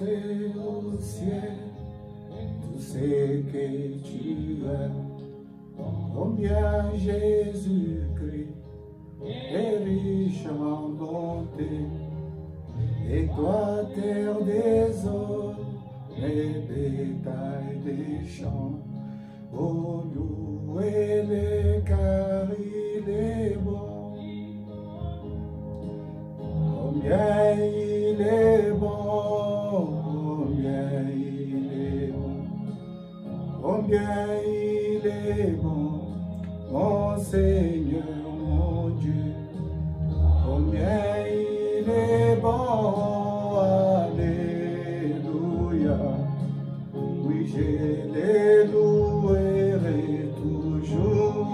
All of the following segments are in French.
monter au ciel tout ce que tu as. Combien Jésus-Christ est riche en bonté, et toi, terre des eaux, les bétails des champs, oh, louez-les car il est bon. Combien il est bon, combien il est bon, combien il est bon, mon Seigneur, mon Dieu, combien il est bon, alléluia. Oui, je les louerai toujours.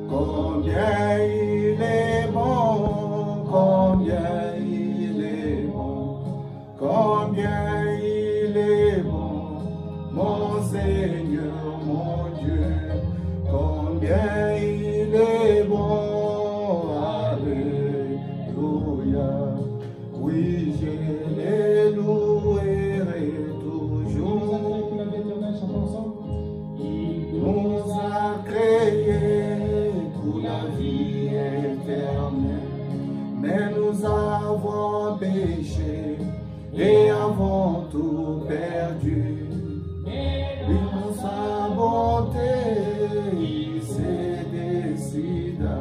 Combien il est bon, combien il est bon, combien il est bon, mon Seigneur, mon Dieu, combien il est bon, alléluia. Oui, je les louerai toujours. Il nous a créés pour la vie éternelle, mais nous avons péché et avons tout perdu. Il nous a bonté, il s'est décidé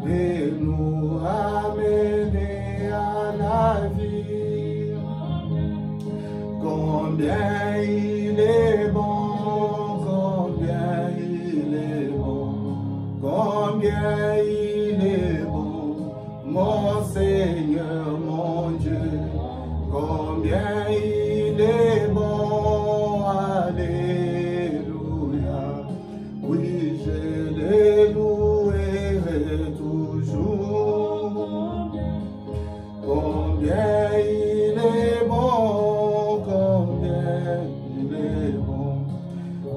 de nous amener à la vie. Combien il est bon, combien il est bon, combien il est bon, mon Seigneur, mon Dieu, combien il est bon, alléluia. Oui, je les louerai toujours. Combien il est bon, combien il est bon,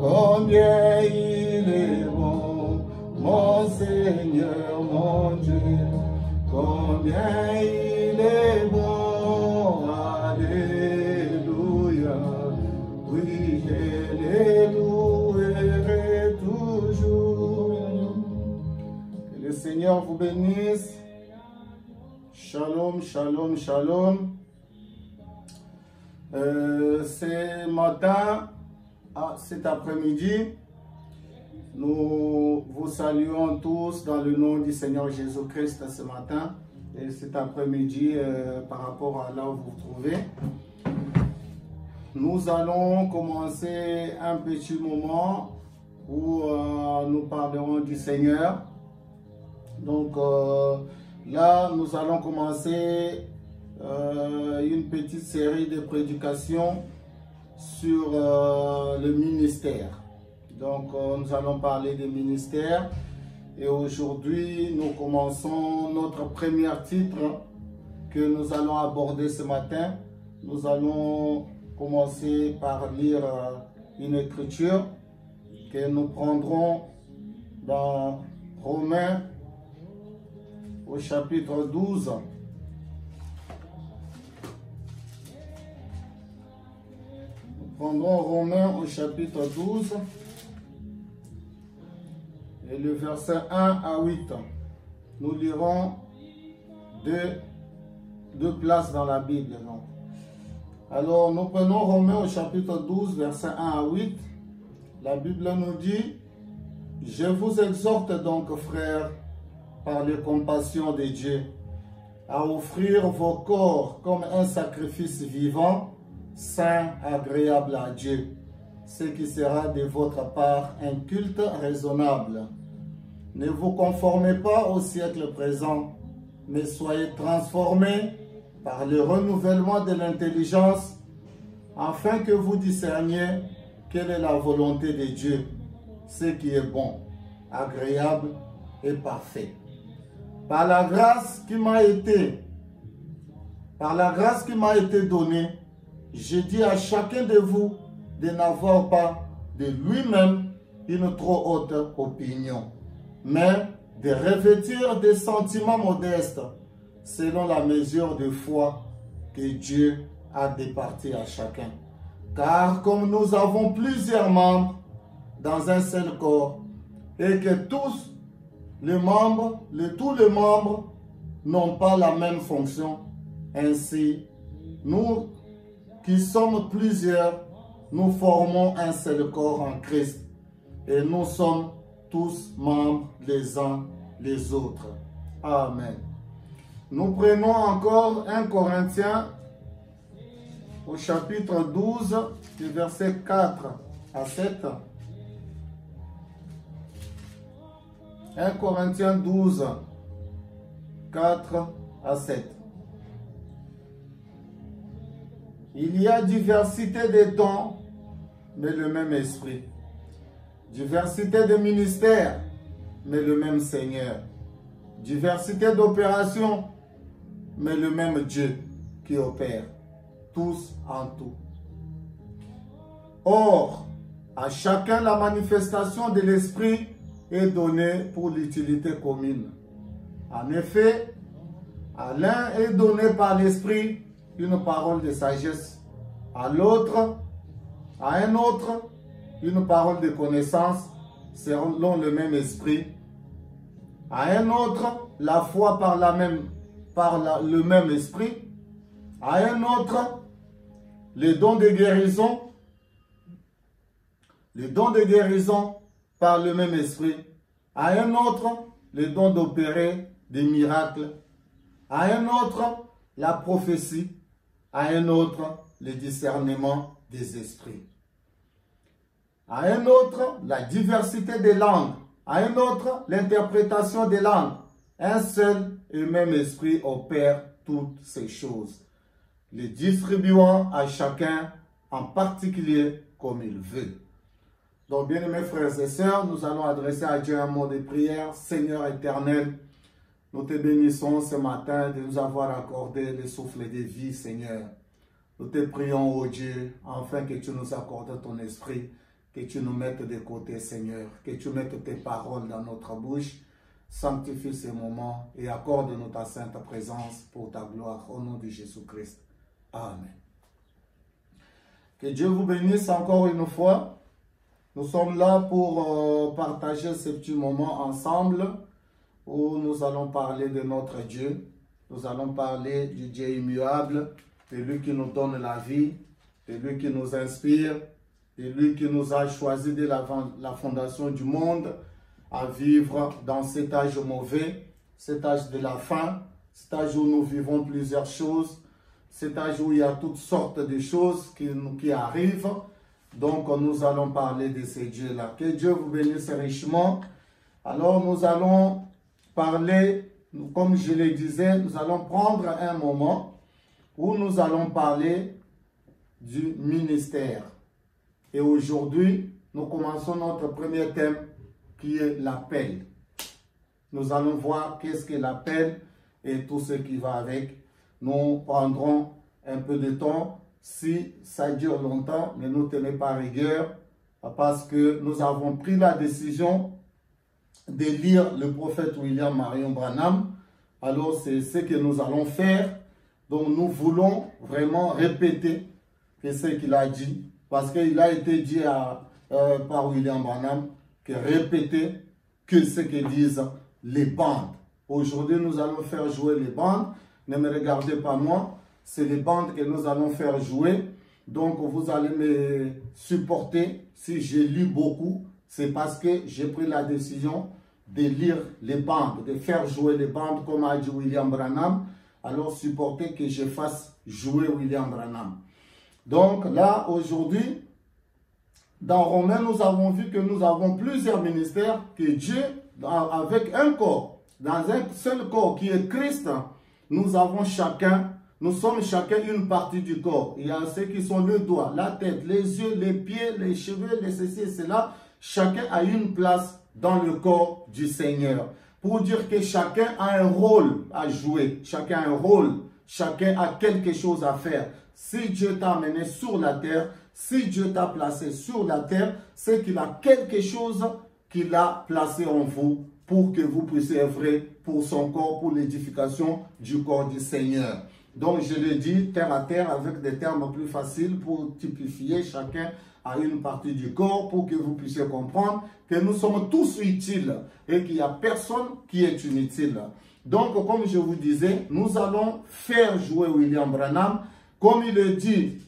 combien il est bon, mon Seigneur, mon Dieu, combien il est bon, alléluia. Oui, je les louerai toujours. Que le Seigneur vous bénisse. Shalom, shalom, shalom. Ce matin, cet après-midi, nous vous saluons tous dans le nom du Seigneur Jésus-Christ ce matin et cet après-midi par rapport à là où vous vous trouvez. Nous allons commencer un petit moment où nous parlerons du Seigneur. Donc là, nous allons commencer une petite série de prédications sur le ministère. Donc, nous allons parler des ministères. Et aujourd'hui, nous commençons notre premier titre que nous allons aborder ce matin. Nous allons commencer par lire une écriture que nous prendrons dans Romains au chapitre 12. Nous prendrons Romains au chapitre 12 et le verset 1 à 8. Nous lirons deux places dans la Bible. Donc. Alors, nous prenons Romains au chapitre 12, verset 1 à 8. La Bible nous dit: « Je vous exhorte donc, frères, par les compassions de Dieu, à offrir vos corps comme un sacrifice vivant, saint, agréable à Dieu, ce qui sera de votre part un culte raisonnable. Ne vous conformez pas au siècle présent, mais soyez transformés par le renouvellement de l'intelligence, afin que vous discerniez quelle est la volonté de Dieu, ce qui est bon, agréable et parfait. Par la grâce qui m'a été donnée, je dis à chacun de vous de n'avoir pas de lui-même une trop haute opinion, mais de revêtir des sentiments modestes selon la mesure de foi que Dieu a départi à chacun. Car comme nous avons plusieurs membres dans un seul corps, et que tous les membres n'ont pas la même fonction, ainsi, nous qui sommes plusieurs, nous formons un seul corps en Christ, et nous sommes tous membres les uns les autres. Amen. Nous prenons encore 1 Corinthiens au chapitre 12, du verset 4 à 7. 1 Corinthiens 12, 4 à 7. Il y a diversité de dons, mais le même esprit. Diversité de ministères, mais le même Seigneur. Diversité d'opérations, mais le même Dieu qui opère. Tous en tout. Or, à chacun la manifestation de l'esprit est donnée pour l'utilité commune. En effet, à l'un est donné par l'esprit une parole de sagesse, à l'autre, à un autre, une parole de connaissance selon le même esprit, à un autre, la foi par le même esprit, à un autre, les dons de guérison par le même esprit, à un autre, les dons d'opérer des miracles, à un autre, la prophétie, à un autre, le discernement des esprits, à un autre, la diversité des langues, à un autre, l'interprétation des langues. Un seul et même esprit opère toutes ces choses, les distribuant à chacun en particulier comme il veut. Donc, bien-aimés frères et sœurs, nous allons adresser à Dieu un mot de prière. Seigneur éternel, nous te bénissons ce matin de nous avoir accordé le souffle de vie, Seigneur. Nous te prions, ô Dieu, afin que tu nous accordes ton esprit, que tu nous mettes de côté, Seigneur, que tu mettes tes paroles dans notre bouche. Sanctifie ces moments et accorde-nous ta sainte présence pour ta gloire, au nom de Jésus-Christ. Amen. Que Dieu vous bénisse encore une fois. Nous sommes là pour partager ce petit moment ensemble où nous allons parler de notre Dieu. Nous allons parler du Dieu immuable, de lui qui nous donne la vie, de lui qui nous inspire, de lui qui nous a choisi dès la fondation du monde à vivre dans cet âge mauvais, cet âge de la fin, cet âge où nous vivons plusieurs choses, cet âge où il y a toutes sortes de choses qui arrivent. Donc, nous allons parler de ces dieux-là. Que Dieu vous bénisse richement. Alors, nous allons parler, comme je le disais, nous allons prendre un moment où nous allons parler du ministère. Et aujourd'hui, nous commençons notre premier thème qui est l'appel. Nous allons voir qu'est-ce que l'appel et tout ce qui va avec. Nous prendrons un peu de temps. Si ça dure longtemps, ne nous tenez pas rigueur, parce que nous avons pris la décision de lire le prophète William Marion Branham. Alors c'est ce que nous allons faire. Donc nous voulons vraiment répéter ce qu'il a dit, parce qu'il a été dit par William Branham que répéter que ce que disent les bandes. Aujourd'hui nous allons faire jouer les bandes. Ne me regardez pas moi. C'est les bandes que nous allons faire jouer. Donc, vous allez me supporter. Si je lis beaucoup, c'est parce que j'ai pris la décision de lire les bandes, de faire jouer les bandes comme a dit William Branham. Alors, supportez que je fasse jouer William Branham. Donc, là, aujourd'hui, dans Romains, nous avons vu que nous avons plusieurs ministères que Dieu, avec un corps, dans un seul corps qui est Christ, nous avons chacun. Nous sommes chacun une partie du corps. Il y a ceux qui sont le doigt, la tête, les yeux, les pieds, les cheveux, les ceci et cela. Chacun a une place dans le corps du Seigneur. Pour dire que chacun a un rôle à jouer. Chacun a un rôle. Chacun a quelque chose à faire. Si Dieu t'a amené sur la terre, si Dieu t'a placé sur la terre, c'est qu'il a quelque chose qu'il a placé en vous pour que vous puissiez œuvrer pour son corps, pour l'édification du corps du Seigneur. Donc je l'ai dit terre à terre avec des termes plus faciles pour typifier chacun à une partie du corps pour que vous puissiez comprendre que nous sommes tous utiles et qu'il n'y a personne qui est inutile. Donc comme je vous disais, nous allons faire jouer William Branham comme il est dit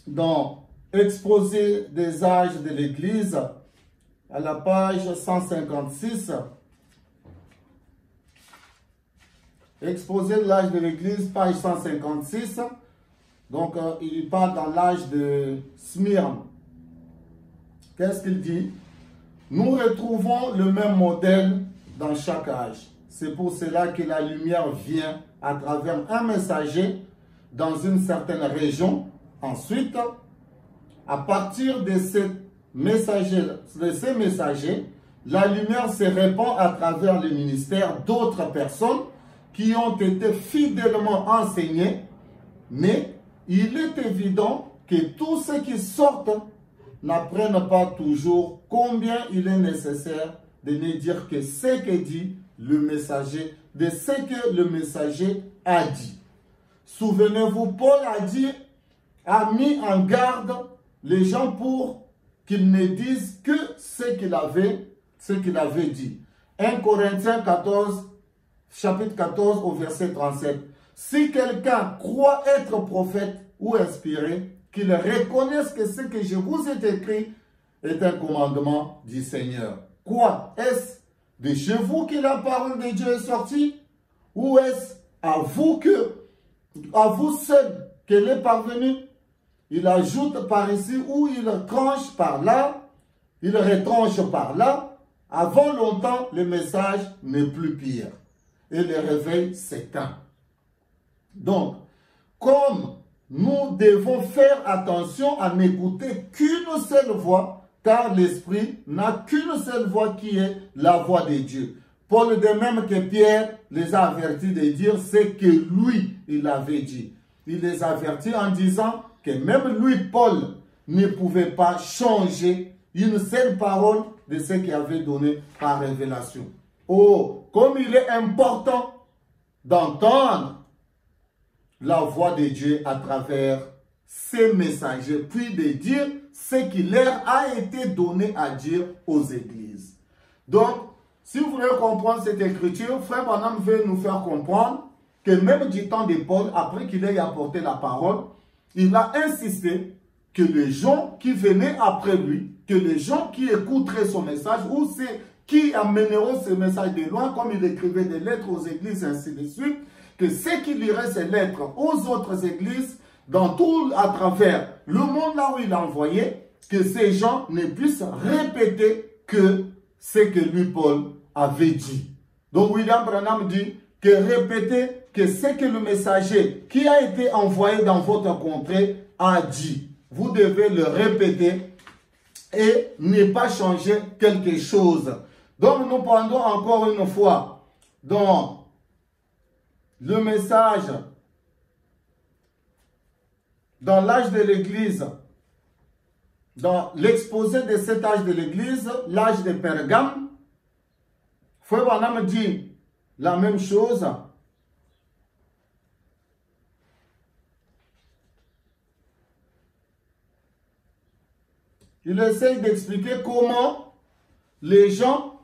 dans Exposé des âges de l'Église à la page 156. Exposé de l'âge de l'Église, page 156. Donc, il parle dans l'âge de Smyrne. Qu'est-ce qu'il dit? Nous retrouvons le même modèle dans chaque âge. C'est pour cela que la lumière vient à travers un messager dans une certaine région. Ensuite, à partir de ces messagers, la lumière se répand à travers le ministère d'autres personnes qui ont été fidèlement enseignés, mais il est évident que tous ceux qui sortent n'apprennent pas toujours combien il est nécessaire de ne dire que ce que dit le messager, de ce que le messager a dit. Souvenez-vous, Paul a mis en garde les gens pour qu'ils ne disent que ce qu'il avait dit. 1 Corinthiens 14, chapitre 14 au verset 37. Si quelqu'un croit être prophète ou inspiré, qu'il reconnaisse que ce que je vous ai écrit est un commandement du Seigneur. Quoi? Est-ce de chez vous que la parole de Dieu est sortie? Ou est-ce à vous seul qu'elle est parvenue? Il ajoute par ici ou il tranche par là, il retranche par là. Avant longtemps, le message n'est plus pire. Et le réveil s'éteint. Donc, comme nous devons faire attention à n'écouter qu'une seule voix, car l'Esprit n'a qu'une seule voix qui est la voix de Dieu. Paul, de même que Pierre, les a avertis de dire ce que lui, il avait dit. Il les avertit en disant que même lui, Paul, ne pouvait pas changer une seule parole de ce qu'il avait donné par révélation. Oh, comme il est important d'entendre la voix de Dieu à travers ses messagers, puis de dire ce qui leur a été donné à dire aux églises. Donc, si vous voulez comprendre cette écriture, Frère Branham veut nous faire comprendre que même du temps de Paul, après qu'il ait apporté la parole, il a insisté que les gens qui venaient après lui, que les gens qui écouteraient son message, ou ceux qui amèneront ce message de loin, comme il écrivait des lettres aux églises, ainsi de suite, que ceux qui liraient ces lettres aux autres églises, dans tout à travers le monde là où il a envoyé, que ces gens ne puissent répéter que ce que lui, Paul, avait dit. Donc William Branham dit que répétez que ce que le messager qui a été envoyé dans votre contrée a dit. Vous devez le répéter et ne pas changer quelque chose. Donc nous prendrons encore une fois dans le message, dans l'âge de l'Église, dans l'exposé de cet âge de l'Église, l'âge de Pergame, Frère Branham dit la même chose. Il essaye d'expliquer comment les gens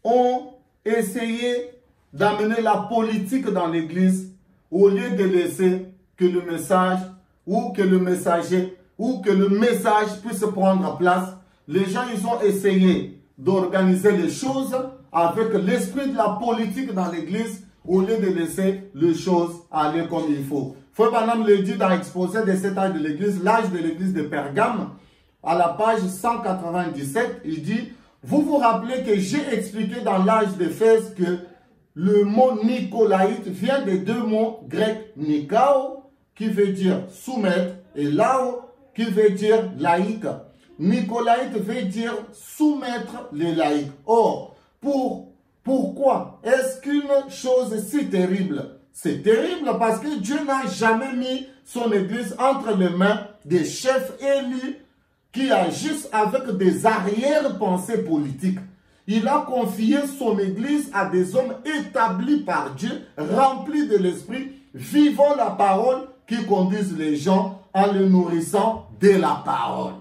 ont essayé d'amener la politique dans l'Église au lieu de laisser que le message ou que le messager ou que le message puisse prendre place. Les gens, ils ont essayé d'organiser les choses avec l'esprit de la politique dans l'Église au lieu de laisser les choses aller comme il faut. Frère Branham le dit dans l'exposé de cet âge de l'Église, l'âge de l'Église de Pergame, à la page 197, il dit, vous vous rappelez que j'ai expliqué dans l'âge d'Éphèse que le mot nicolaïte vient des deux mots grecs nikao, qui veut dire soumettre, et lao, qui veut dire laïque. Nicolaïte veut dire soumettre les laïcs. Or, pourquoi est-ce qu'une chose si terrible? C'est terrible parce que Dieu n'a jamais mis son Église entre les mains des chefs élus qui agissent avec des arrière-pensées politiques. Il a confié son Église à des hommes établis par Dieu, remplis de l'Esprit, Vivons la parole qui conduise les gens en les nourrissant de la parole.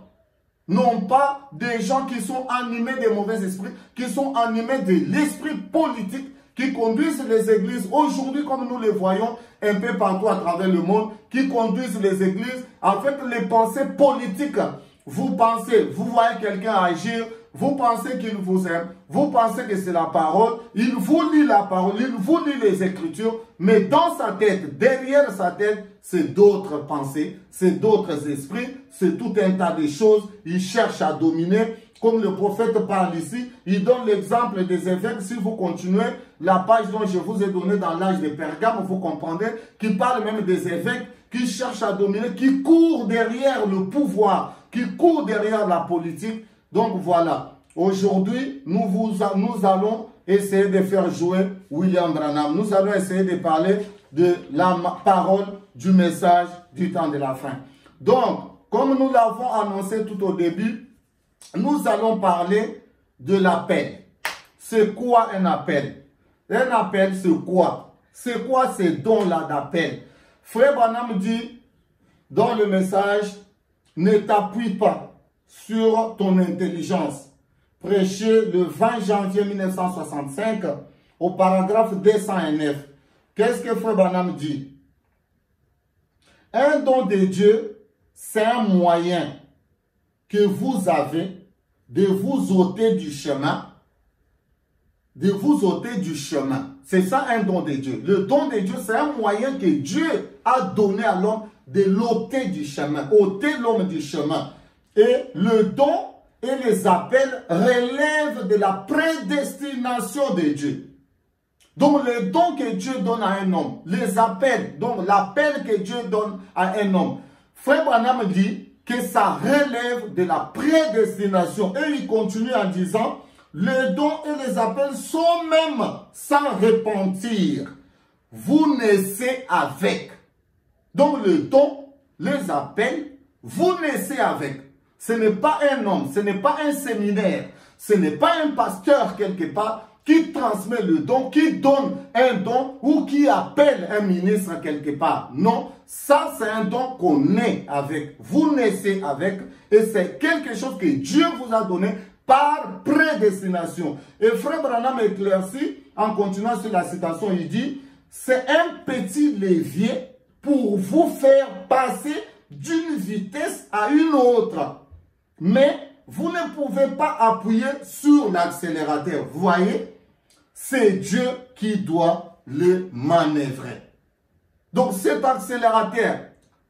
Non pas des gens qui sont animés des mauvais esprits, qui sont animés de l'esprit politique, qui conduisent les églises aujourd'hui comme nous les voyons un peu partout à travers le monde, qui conduisent les églises avec les pensées politiques. Vous pensez, vous voyez quelqu'un agir, vous pensez qu'il vous aime, vous pensez que c'est la parole, il vous lit la parole, il vous lit les Écritures, mais dans sa tête, derrière sa tête, c'est d'autres pensées, c'est d'autres esprits, c'est tout un tas de choses, il cherche à dominer. Comme le prophète parle ici, il donne l'exemple des évêques. Si vous continuez la page dont je vous ai donnée dans l'âge de Pergame, vous comprendrez qu'il parle même des évêques qui cherchent à dominer, qui courent derrière le pouvoir, qui courent derrière la politique. Donc voilà, aujourd'hui, nous allons essayer de faire jouer William Branham. Nous allons essayer de parler de la parole du message du temps de la fin. Donc, comme nous l'avons annoncé tout au début, nous allons parler de l'appel. C'est quoi un appel? Un appel, c'est quoi? C'est quoi ces dons-là d'appel? Frère Branham dit dans le message, ne t'appuie pas sur ton intelligence. Prêché le 20 janvier 1965 au paragraphe 209. Qu'est-ce que Frère Branham dit? Un don de Dieu, c'est un moyen que vous avez de vous ôter du chemin. De vous ôter du chemin. C'est ça un don de Dieu. Le don de Dieu, c'est un moyen que Dieu a donné à l'homme de l'ôter du chemin. ôter l'homme du chemin. Et le don et les appels relèvent de la prédestination de Dieu. Donc les dons que Dieu donne à un homme, les appels, donc l'appel que Dieu donne à un homme. Frère Branham dit que ça relève de la prédestination. Et il continue en disant, les dons et les appels sont même sans repentir. Vous naissez avec. Donc le don, les appels, vous naissez avec. Ce n'est pas un homme, ce n'est pas un séminaire, ce n'est pas un pasteur quelque part qui transmet le don, qui donne un don ou qui appelle un ministre quelque part. Non, ça c'est un don qu'on est avec. Vous naissez avec et c'est quelque chose que Dieu vous a donné par prédestination. Et Frère Branham éclaircit, en continuant sur la citation, il dit, c'est un petit levier pour vous faire passer d'une vitesse à une autre. Mais vous ne pouvez pas appuyer sur l'accélérateur. Vous voyez? C'est Dieu qui doit le manœuvrer. Donc cet accélérateur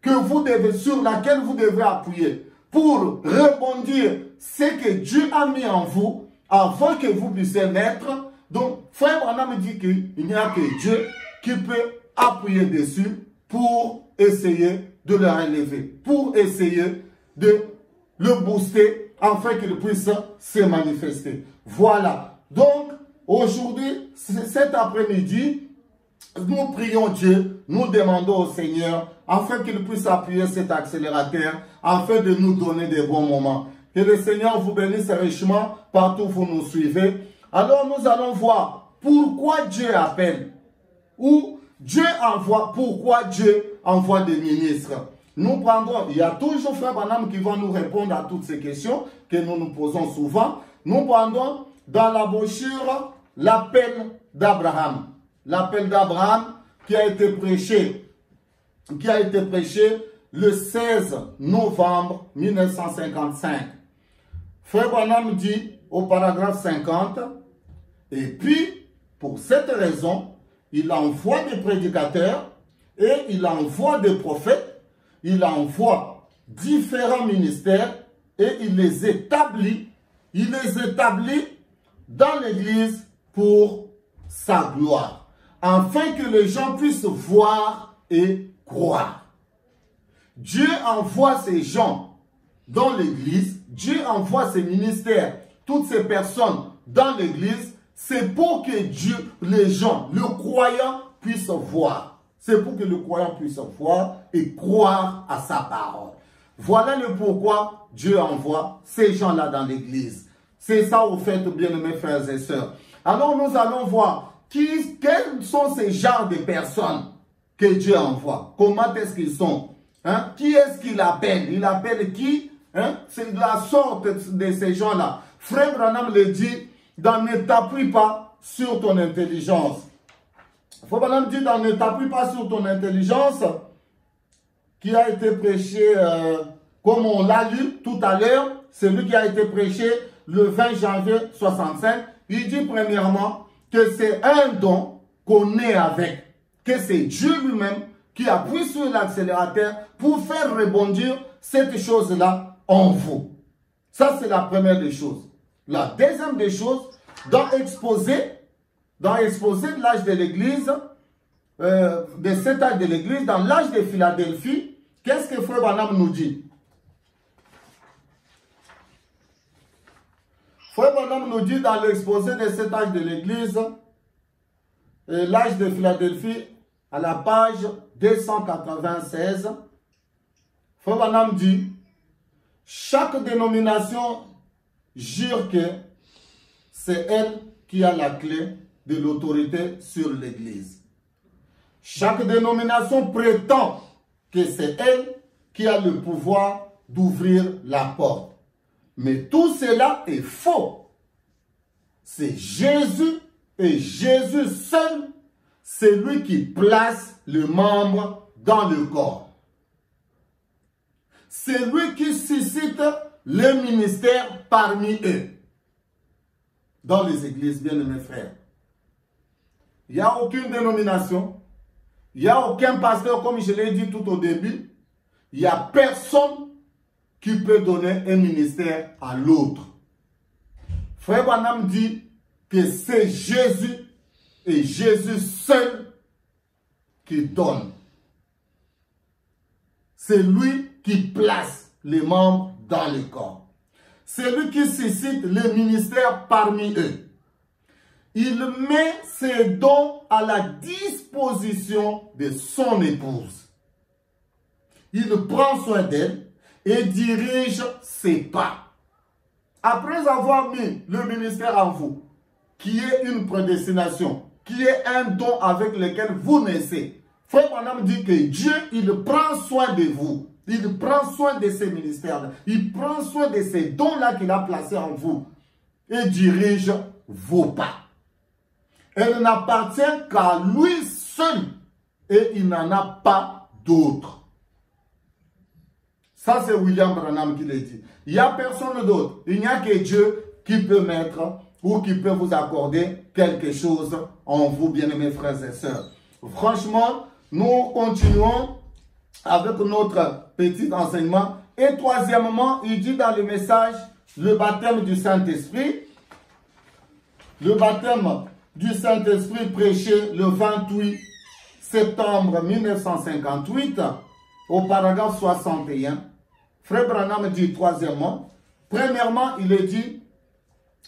sur laquelle vous devez appuyer pour rebondir ce que Dieu a mis en vous avant que vous puissiez naître. Donc Frère Branham dit qu'il n'y a que Dieu qui peut appuyer dessus pour essayer de le relever, pour essayer de le booster afin qu'il puisse se manifester. Voilà. Donc, aujourd'hui, cet après-midi, nous prions Dieu, nous demandons au Seigneur afin qu'il puisse appuyer cet accélérateur, afin de nous donner des bons moments. Que le Seigneur vous bénisse richement partout où vous nous suivez. Alors, nous allons voir pourquoi Dieu appelle, ou Dieu envoie, pourquoi Dieu envoie des ministres. Nous prendrons, il y a toujours Frère Branham qui va nous répondre à toutes ces questions que nous nous posons souvent. Nous prendrons dans la brochure l'appel d'Abraham. L'appel d'Abraham qui a été prêché le 16 novembre 1955. Frère Branham dit au paragraphe 50, et puis, pour cette raison, il envoie des prédicateurs et il envoie des prophètes. Il envoie différents ministères et il les établit. Il les établit dans l'Église pour sa gloire. Afin que les gens puissent voir et croire. Dieu envoie ces gens dans l'Église. Dieu envoie ces ministères, toutes ces personnes dans l'Église. C'est pour que Dieu, les gens, le croyant, puissent voir. C'est pour que le croyant puisse voir et croire à sa parole. Voilà le pourquoi Dieu envoie ces gens-là dans l'Église. C'est ça au fait, bien-aimés frères et sœurs. Alors nous allons voir quels sont ces genres de personnes. que Dieu envoie. Comment est-ce qu'ils sont? Hein? Qui est-ce qu'il appelle? Il appelle qui? Hein? C'est la sorte de ces gens-là. Frère Branham le dit, ne t'appuie pas sur ton intelligence. Frère Branham dit, ne t'appuie pas sur ton intelligence, qui a été prêché, comme on l'a lu tout à l'heure, celui qui a été prêché le 20 janvier 65. Il dit premièrement que c'est un don qu'on est avec, que c'est Dieu lui-même qui appuie sur l'accélérateur pour faire rebondir cette chose-là en vous. Ça, c'est la première des choses. La deuxième des choses, dans exposer de l'âge de l'Église, de cet âge de l'Église, dans l'âge de Philadelphie, qu'est-ce que Frère Branham nous dit? Frère Branham nous dit dans l'exposé de cet âge de l'Église, l'âge de Philadelphie, à la page 296, Frère Branham dit, chaque dénomination jure que c'est elle qui a la clé de l'autorité sur l'Église. Chaque dénomination prétend que c'est elle qui a le pouvoir d'ouvrir la porte. Mais tout cela est faux. C'est Jésus et Jésus seul, c'est lui qui place le membre dans le corps. C'est lui qui suscite le ministère parmi eux. Dans les églises, bien mes frères. Il n'y a aucune dénomination. Il n'y a aucun pasteur, comme je l'ai dit tout au début. Il n'y a personne qui peut donner un ministère à l'autre. Frère Branham dit que c'est Jésus et Jésus seul qui donne. C'est lui qui place les membres dans le corps. C'est lui qui suscite le ministère parmi eux. Il met ses dons à la disposition de son épouse. Il prend soin d'elle et dirige ses pas. Après avoir mis le ministère en vous, qui est une prédestination, qui est un don avec lequel vous naissez, Frère Branham dit que Dieu, il prend soin de vous. Il prend soin de ces ministères-là. Il prend soin de ces dons-là qu'il a placés en vous. Et dirige vos pas. Elle n'appartient qu'à lui seul. Et il n'en a pas d'autre. Ça, c'est William Branham qui le dit. Il n'y a personne d'autre. Il n'y a que Dieu qui peut mettre ou qui peut vous accorder quelque chose en vous, bien-aimés frères et sœurs. Franchement, nous continuons avec notre petit enseignement. Et troisièmement, il dit dans le message, le baptême du Saint-Esprit. Le baptême du Saint-Esprit prêché le 28 septembre 1958 au paragraphe 61. Frère Branham dit troisièmement. Premièrement, il est dit,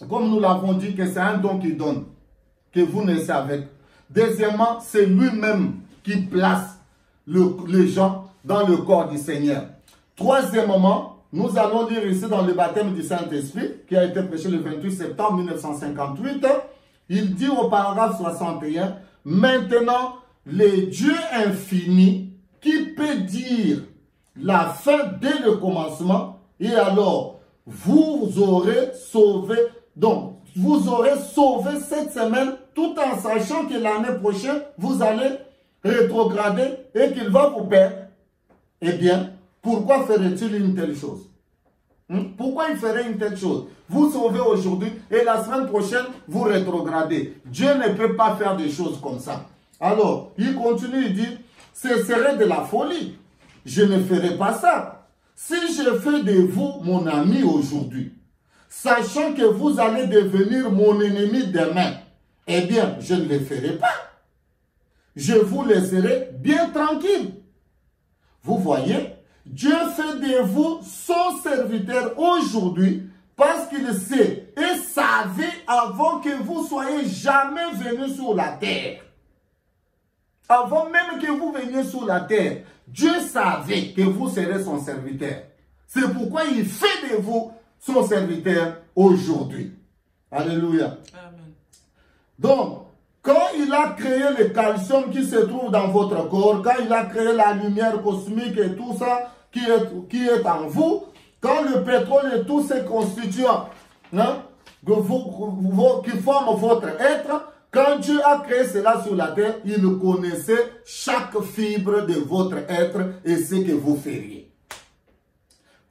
comme nous l'avons dit, que c'est un don qu'il donne, que vous naissez avec. Deuxièmement, c'est lui-même qui place les gens dans le corps du Seigneur. Troisièmement, nous allons lire ici dans le baptême du Saint-Esprit, qui a été prêché le 28 septembre 1958, il dit au paragraphe 61, maintenant, le Dieu infini, qui peut dire la fin dès le commencement, et alors, vous aurez sauvé, donc, vous aurez sauvé cette semaine, tout en sachant que l'année prochaine, vous allez rétrograder et qu'il va vous perdre. Eh bien, pourquoi ferait-il une telle chose? Pourquoi il ferait une telle chose? Vous sauvez aujourd'hui et la semaine prochaine, vous rétrogradez. Dieu ne peut pas faire des choses comme ça. Alors, il continue, il dit, ce serait de la folie. Je ne ferai pas ça. Si je fais de vous mon ami aujourd'hui, sachant que vous allez devenir mon ennemi demain, eh bien, je ne le ferai pas. Je vous laisserai bien tranquille. Vous voyez, Dieu fait de vous son serviteur aujourd'hui parce qu'il sait et savait avant que vous soyez jamais venus sur la terre. Avant même que vous veniez sur la terre, Dieu savait que vous serez son serviteur. C'est pourquoi il fait de vous son serviteur aujourd'hui. Alléluia. Amen. Donc, Quand il a créé le calcium qui se trouve dans votre corps, quand il a créé la lumière cosmique et tout ça qui est en vous, quand le pétrole et tous ces constituants hein, qui forment votre être, quand Dieu a créé cela sur la terre, il connaissait chaque fibre de votre être et ce que vous feriez.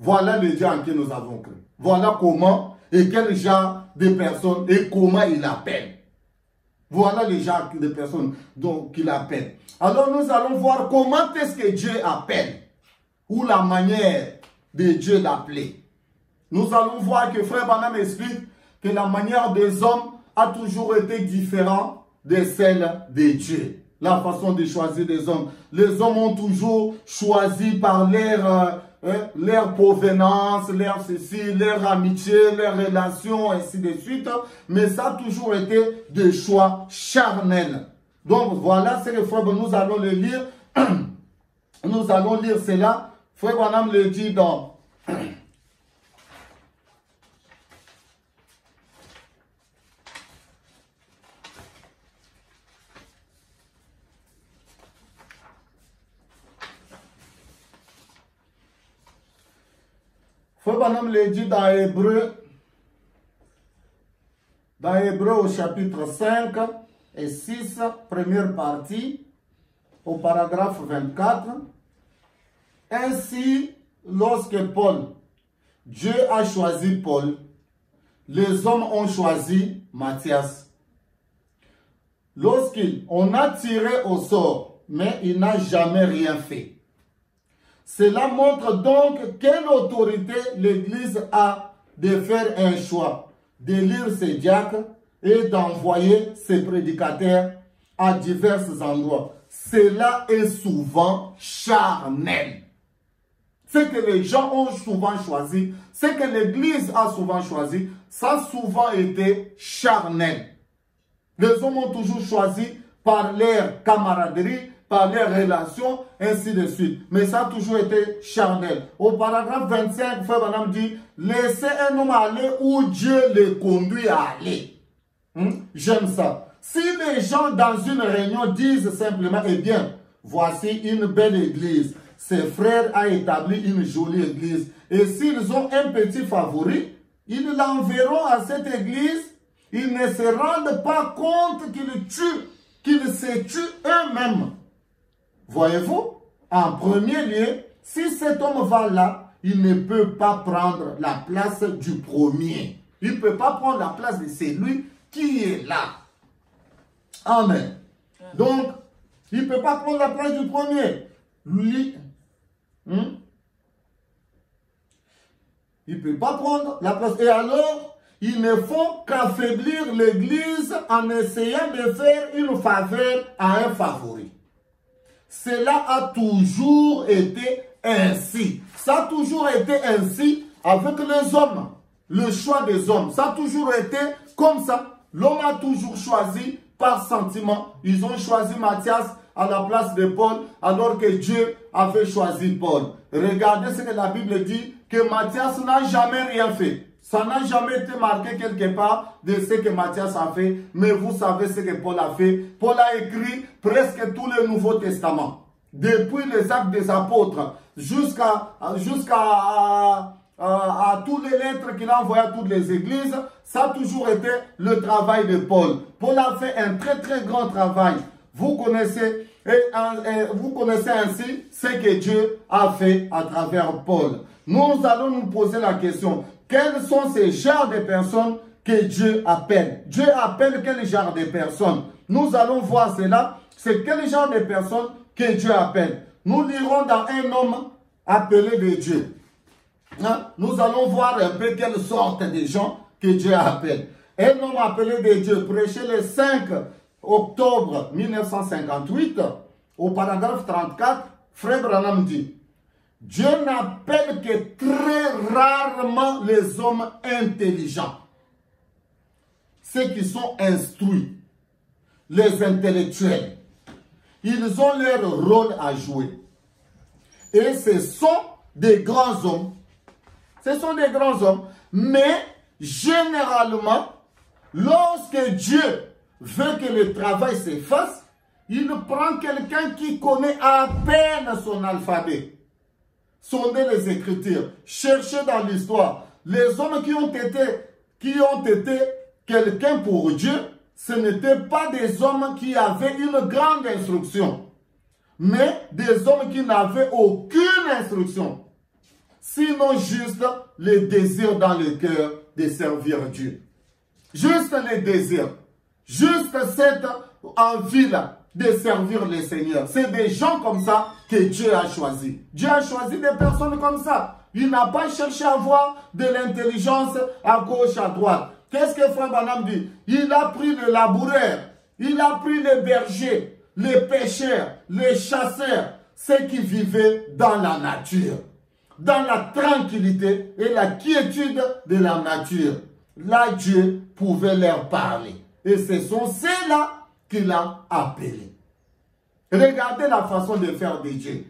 Voilà le Dieu en qui nous avons cru. Voilà comment et quel genre de personnes et comment il appelle. Voilà les genre de personnes qu'il appelle. Alors nous allons voir comment est-ce que Dieu appelle ou la manière de Dieu l'appeler. Nous allons voir que Frère Branham explique que la manière des hommes a toujours été différente de celle de Dieu. La façon de choisir des hommes. Les hommes ont toujours choisi par leur provenance, leur ceci, leur amitié, leur relation, ainsi de suite. Mais ça a toujours été des choix charnels. Donc voilà ce que Frère Branham, nous allons le lire. Nous allons lire cela. Frère Branham le dit dans... Frère Branham le dit dans Hébreu au chapitre 5 et 6, première partie, au paragraphe 24. Ainsi, lorsque Dieu a choisi Paul, les hommes ont choisi Matthias. Lorsqu'on a tiré au sort, mais il n'a jamais rien fait. Cela montre donc quelle autorité l'Église a de faire un choix, d'élire ses diacres et d'envoyer ses prédicateurs à divers endroits. Cela est souvent charnel. Ce que les gens ont souvent choisi, ce que l'Église a souvent choisi, ça a souvent été charnel. Les hommes ont toujours choisi par leur camaraderie, par leurs relations, ainsi de suite. Mais ça a toujours été charnel. Au paragraphe 25, Frère Branham dit, laissez un homme aller où Dieu le conduit à aller. J'aime ça. Si les gens dans une réunion disent simplement, eh bien, voici une belle église. Ses frères ont établi une jolie église. Et s'ils ont un petit favori, ils l'enverront à cette église. Ils ne se rendent pas compte qu'ils se tuent eux-mêmes. Voyez-vous, en premier lieu, si cet homme va là, il ne peut pas prendre la place du premier. Il ne peut pas prendre la place de celui qui est là. Amen. Donc, il ne peut pas prendre la place du premier. Lui, il ne peut pas prendre la place. Et alors, il ne faut qu'affaiblir l'Église en essayant de faire une faveur à un favori. Cela a toujours été ainsi. Ça a toujours été ainsi avec les hommes. Le choix des hommes. Ça a toujours été comme ça. L'homme a toujours choisi par sentiment. Ils ont choisi Matthias à la place de Paul, alors que Dieu avait choisi Paul. Regardez ce que la Bible dit, que Matthias n'a jamais rien fait. Ça n'a jamais été marqué quelque part de ce que Matthias a fait, mais vous savez ce que Paul a fait. Paul a écrit presque tout le Nouveau Testament. Depuis les actes des apôtres jusqu'à toutes les lettres qu'il a envoyées à toutes les églises, ça a toujours été le travail de Paul. Paul a fait un très très grand travail. Vous connaissez ainsi ce que Dieu a fait à travers Paul. Nous allons nous poser la question, quels sont ces genres de personnes que Dieu appelle? Dieu appelle quel genre de personnes? Nous allons voir cela. C'est quel genre de personnes que Dieu appelle? Nous lirons dans un homme appelé de Dieu. Nous allons voir un peu quelle sorte de gens que Dieu appelle. Un homme appelé de Dieu, prêché le 5 octobre 1958, au paragraphe 34, Frère Branham dit, Dieu n'appelle que très rarement les hommes intelligents, ceux qui sont instruits, les intellectuels. Ils ont leur rôle à jouer. Et ce sont des grands hommes. Ce sont des grands hommes. Mais généralement, lorsque Dieu veut que le travail se fasse, il prend quelqu'un qui connaît à peine son alphabet. Sondez les Écritures, cherchez dans l'histoire. Les hommes qui ont été quelqu'un pour Dieu, ce n'étaient pas des hommes qui avaient une grande instruction, mais des hommes qui n'avaient aucune instruction. Sinon juste le désir dans le cœur de servir Dieu. Juste le désir. Juste cette envie-là de servir le Seigneur. C'est des gens comme ça que Dieu a choisi. Dieu a choisi des personnes comme ça. Il n'a pas cherché à avoir de l'intelligence à gauche, à droite. Qu'est-ce que Frère Branham dit? Il a pris les laboureurs, il a pris les bergers, les pêcheurs, les chasseurs, ceux qui vivaient dans la nature, dans la tranquillité et la quiétude de la nature. Là, Dieu pouvait leur parler. Et ce sont ceux-là qu'il a appelés. Regardez la façon de faire de Dieu.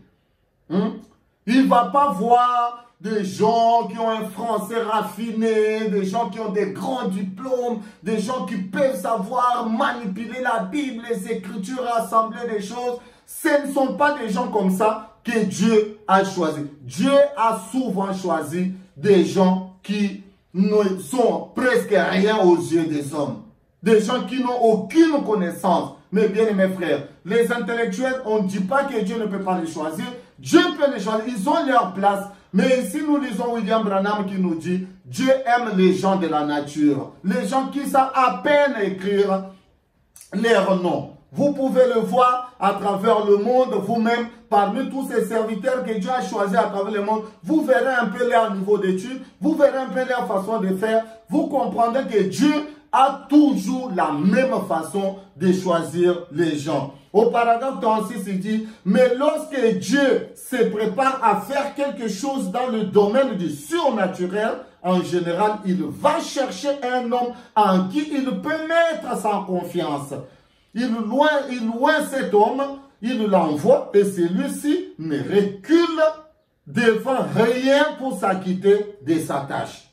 Il ne va pas voir des gens qui ont un français raffiné, des gens qui ont des grands diplômes, des gens qui peuvent savoir manipuler la Bible, les Écritures, rassembler des choses. Ce ne sont pas des gens comme ça que Dieu a choisi. Dieu a souvent choisi des gens qui ne sont presque rien aux yeux des hommes. Des gens qui n'ont aucune connaissance. Mais bien mes frères, les intellectuels, on ne dit pas que Dieu ne peut pas les choisir. Dieu peut les choisir, ils ont leur place. Mais ici, nous lisons William Branham qui nous dit, Dieu aime les gens de la nature. Les gens qui savent à peine écrire leur nom. Vous pouvez le voir à travers le monde, vous-même, parmi tous ces serviteurs que Dieu a choisis à travers le monde. Vous verrez un peu leur niveau d'études, vous verrez un peu leur façon de faire. Vous comprendrez que Dieu a toujours la même façon de choisir les gens. Au paragraphe 36, il dit, mais lorsque Dieu se prépare à faire quelque chose dans le domaine du surnaturel, en général, il va chercher un homme en qui il peut mettre sa confiance. Il loin cet homme, il l'envoie et celui-ci ne recule devant rien pour s'acquitter de sa tâche.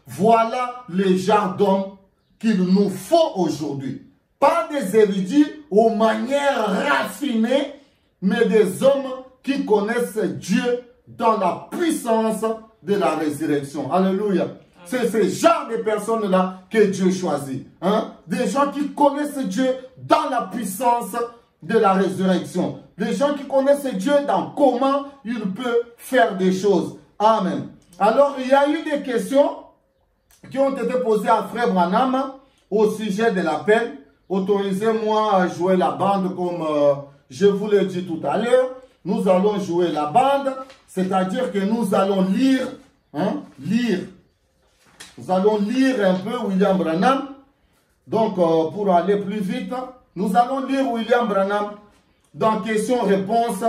Voilà le genre d'homme qu'il nous faut aujourd'hui. Pas des érudits aux manières raffinées, mais des hommes qui connaissent Dieu dans la puissance de la résurrection. Alléluia. C'est ce genre de personnes-là que Dieu choisit. Des gens qui connaissent Dieu dans la puissance de la résurrection. Des gens qui connaissent Dieu dans comment il peut faire des choses. Amen. Alors, il y a eu des questions qui ont été posées à Frère Branham au sujet de l'appel. Autorisez-moi à jouer la bande comme je vous l'ai dit tout à l'heure. Nous allons jouer la bande, c'est-à-dire que nous allons lire, Nous allons lire un peu William Branham. Donc, pour aller plus vite, nous allons lire William Branham dans question-réponse.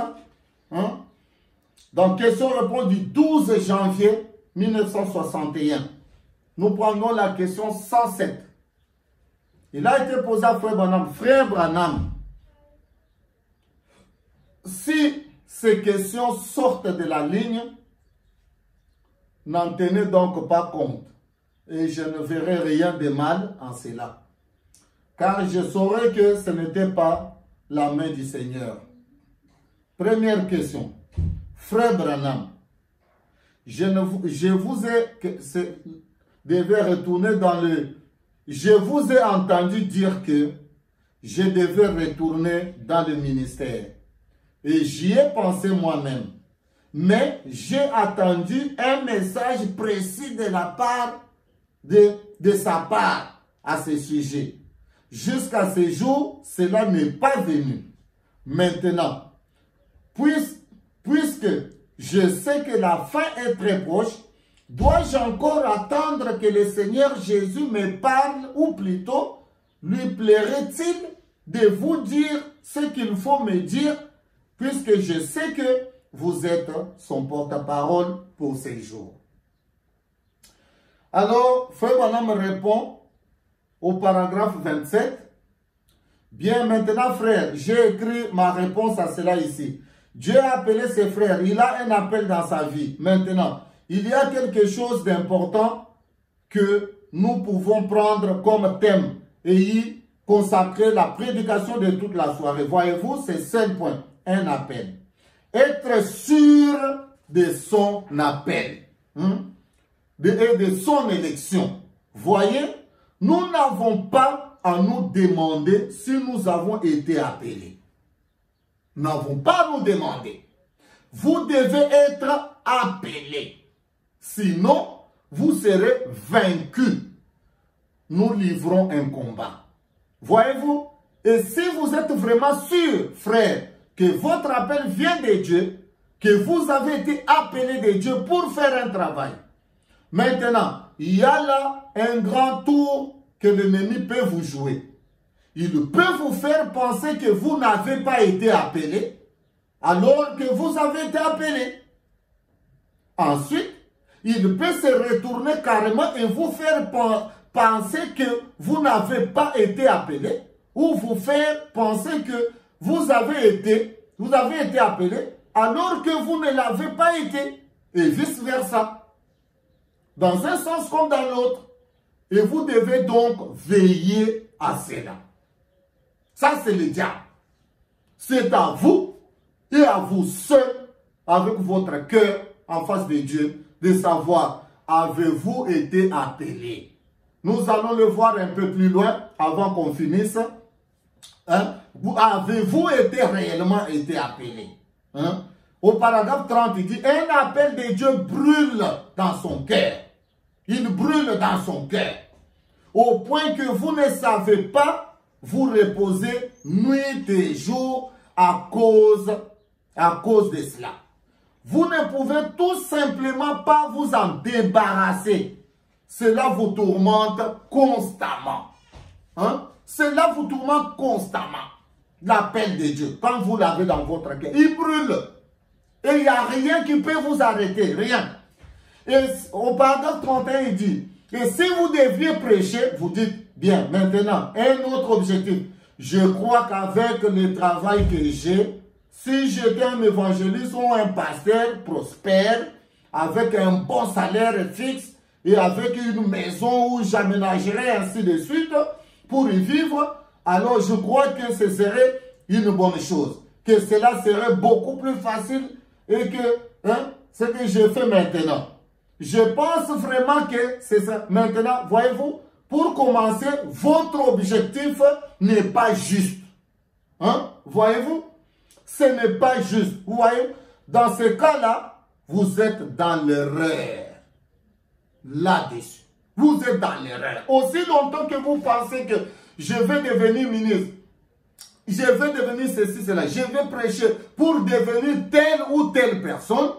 Dans question-réponse du 12 janvier 1961. Nous prenons la question 107. Il a été posé à Frère Branham. Frère Branham, si ces questions sortent de la ligne, n'en tenez donc pas compte. Et je ne verrai rien de mal en cela. Car je saurais que ce n'était pas la main du Seigneur. Première question. Frère Branham, je vous ai entendu dire que je devais retourner dans le ministère. Et j'y ai pensé moi-même. Mais j'ai attendu un message précis de la part de sa part à ce sujet. Jusqu'à ce jour, cela n'est pas venu. Maintenant, puisque je sais que la fin est très proche, dois-je encore attendre que le Seigneur Jésus me parle, ou plutôt, lui plairait-il de vous dire ce qu'il faut me dire, puisque je sais que vous êtes son porte-parole pour ces jours. Alors, Frère Branham répond au paragraphe 27. Bien, maintenant, frère, j'ai écrit ma réponse à cela ici. Dieu a appelé ses frères. Il a un appel dans sa vie. Maintenant, il y a quelque chose d'important que nous pouvons prendre comme thème et y consacrer la prédication de toute la soirée. Voyez-vous, c'est 5 points. Un appel. Être sûr de son appel. Et de son élection. Voyez, nous n'avons pas à nous demander si nous avons été appelés. Nous n'avons pas à nous demander. Vous devez être appelés. Sinon, vous serez vaincus. Nous livrons un combat. Voyez-vous? Et si vous êtes vraiment sûr, frère, que votre appel vient de Dieu, que vous avez été appelé de Dieu pour faire un travail. Maintenant, il y a là un grand tour que l'ennemi peut vous jouer. Il peut vous faire penser que vous n'avez pas été appelé, alors que vous avez été appelé. Ensuite, il peut se retourner carrément et vous faire penser que vous n'avez pas été appelé, ou vous faire penser que vous avez été appelé, alors que vous ne l'avez pas été, et vice-versa. Dans un sens comme dans l'autre. Et vous devez donc veiller à cela. Ça, c'est le diable. C'est à vous et à vous seul, avec votre cœur en face de Dieu, de savoir, avez-vous été appelé? Nous allons le voir un peu plus loin, avant qu'on finisse. Avez-vous réellement été appelé? Au paragraphe 30, il dit, un appel de Dieu brûle dans son cœur. Il brûle dans son cœur. Au point que vous ne savez pas vous reposer nuit et jour à cause de cela. Vous ne pouvez tout simplement pas vous en débarrasser. Cela vous tourmente constamment. Cela vous tourmente constamment. L'appel de Dieu, quand vous l'avez dans votre cœur, il brûle. Et il n'y a rien qui peut vous arrêter, rien. Et au paragraphe 31, il dit, et si vous deviez prêcher, vous dites, bien, maintenant, un autre objectif. Je crois qu'avec le travail que j'ai, si j'étais un évangéliste ou un pasteur prospère, avec un bon salaire fixe, et avec une maison où j'aménagerais ainsi de suite, pour y vivre, alors je crois que ce serait une bonne chose. Que cela serait beaucoup plus facile et que ce que je fais maintenant. Je pense vraiment que c'est ça. Maintenant, voyez-vous, pour commencer, votre objectif n'est pas juste. Voyez-vous, ce n'est pas juste. Vous voyez, dans ce cas-là, vous êtes dans l'erreur. Là-dessus. Vous êtes dans l'erreur. Aussi longtemps que vous pensez que je vais devenir ministre, je vais devenir ceci, cela, je vais prêcher pour devenir telle ou telle personne,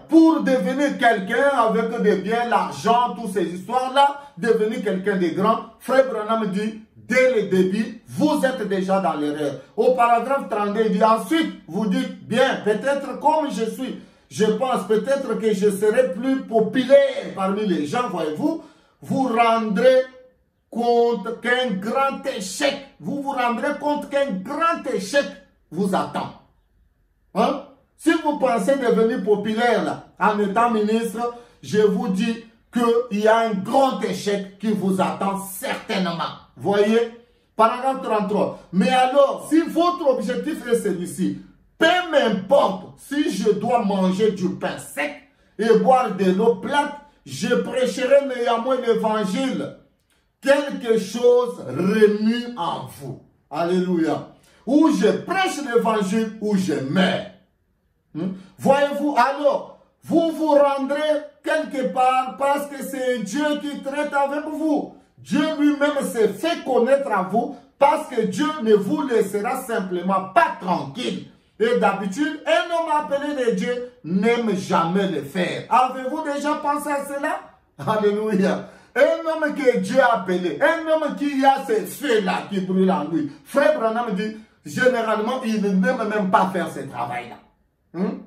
pour devenir quelqu'un avec des biens, l'argent, toutes ces histoires-là, devenir quelqu'un de grand. Frère Branham dit, dès le début, vous êtes déjà dans l'erreur. Au paragraphe 32, il dit, ensuite, vous dites, bien, peut-être comme je suis, je pense peut-être que je serai plus populaire parmi les gens, voyez-vous, vous rendrez compte qu'un grand échec, vous vous rendrez compte qu'un grand échec vous attend. Si vous pensez devenir populaire là, en étant ministre, je vous dis qu'il y a un grand échec qui vous attend certainement. Voyez, paragraphe 33. Mais alors, si votre objectif est celui-ci, peu m'importe si je dois manger du pain sec et boire de l'eau plate, je prêcherai néanmoins l'évangile. Quelque chose remue en vous. Alléluia. Ou je prêche l'évangile ou je meurs. Voyez-vous, alors, vous vous rendrez quelque part parce que c'est Dieu qui traite avec vous. Dieu lui-même s'est fait connaître à vous parce que Dieu ne vous laissera simplement pas tranquille. Et d'habitude, un homme appelé de Dieu n'aime jamais le faire. Avez-vous déjà pensé à cela? Alléluia. Un homme que Dieu a appelé, un homme qui a ces feux-là qui brûlent en lui. Frère Branham dit, généralement, il n'aime même pas faire ce travail-là.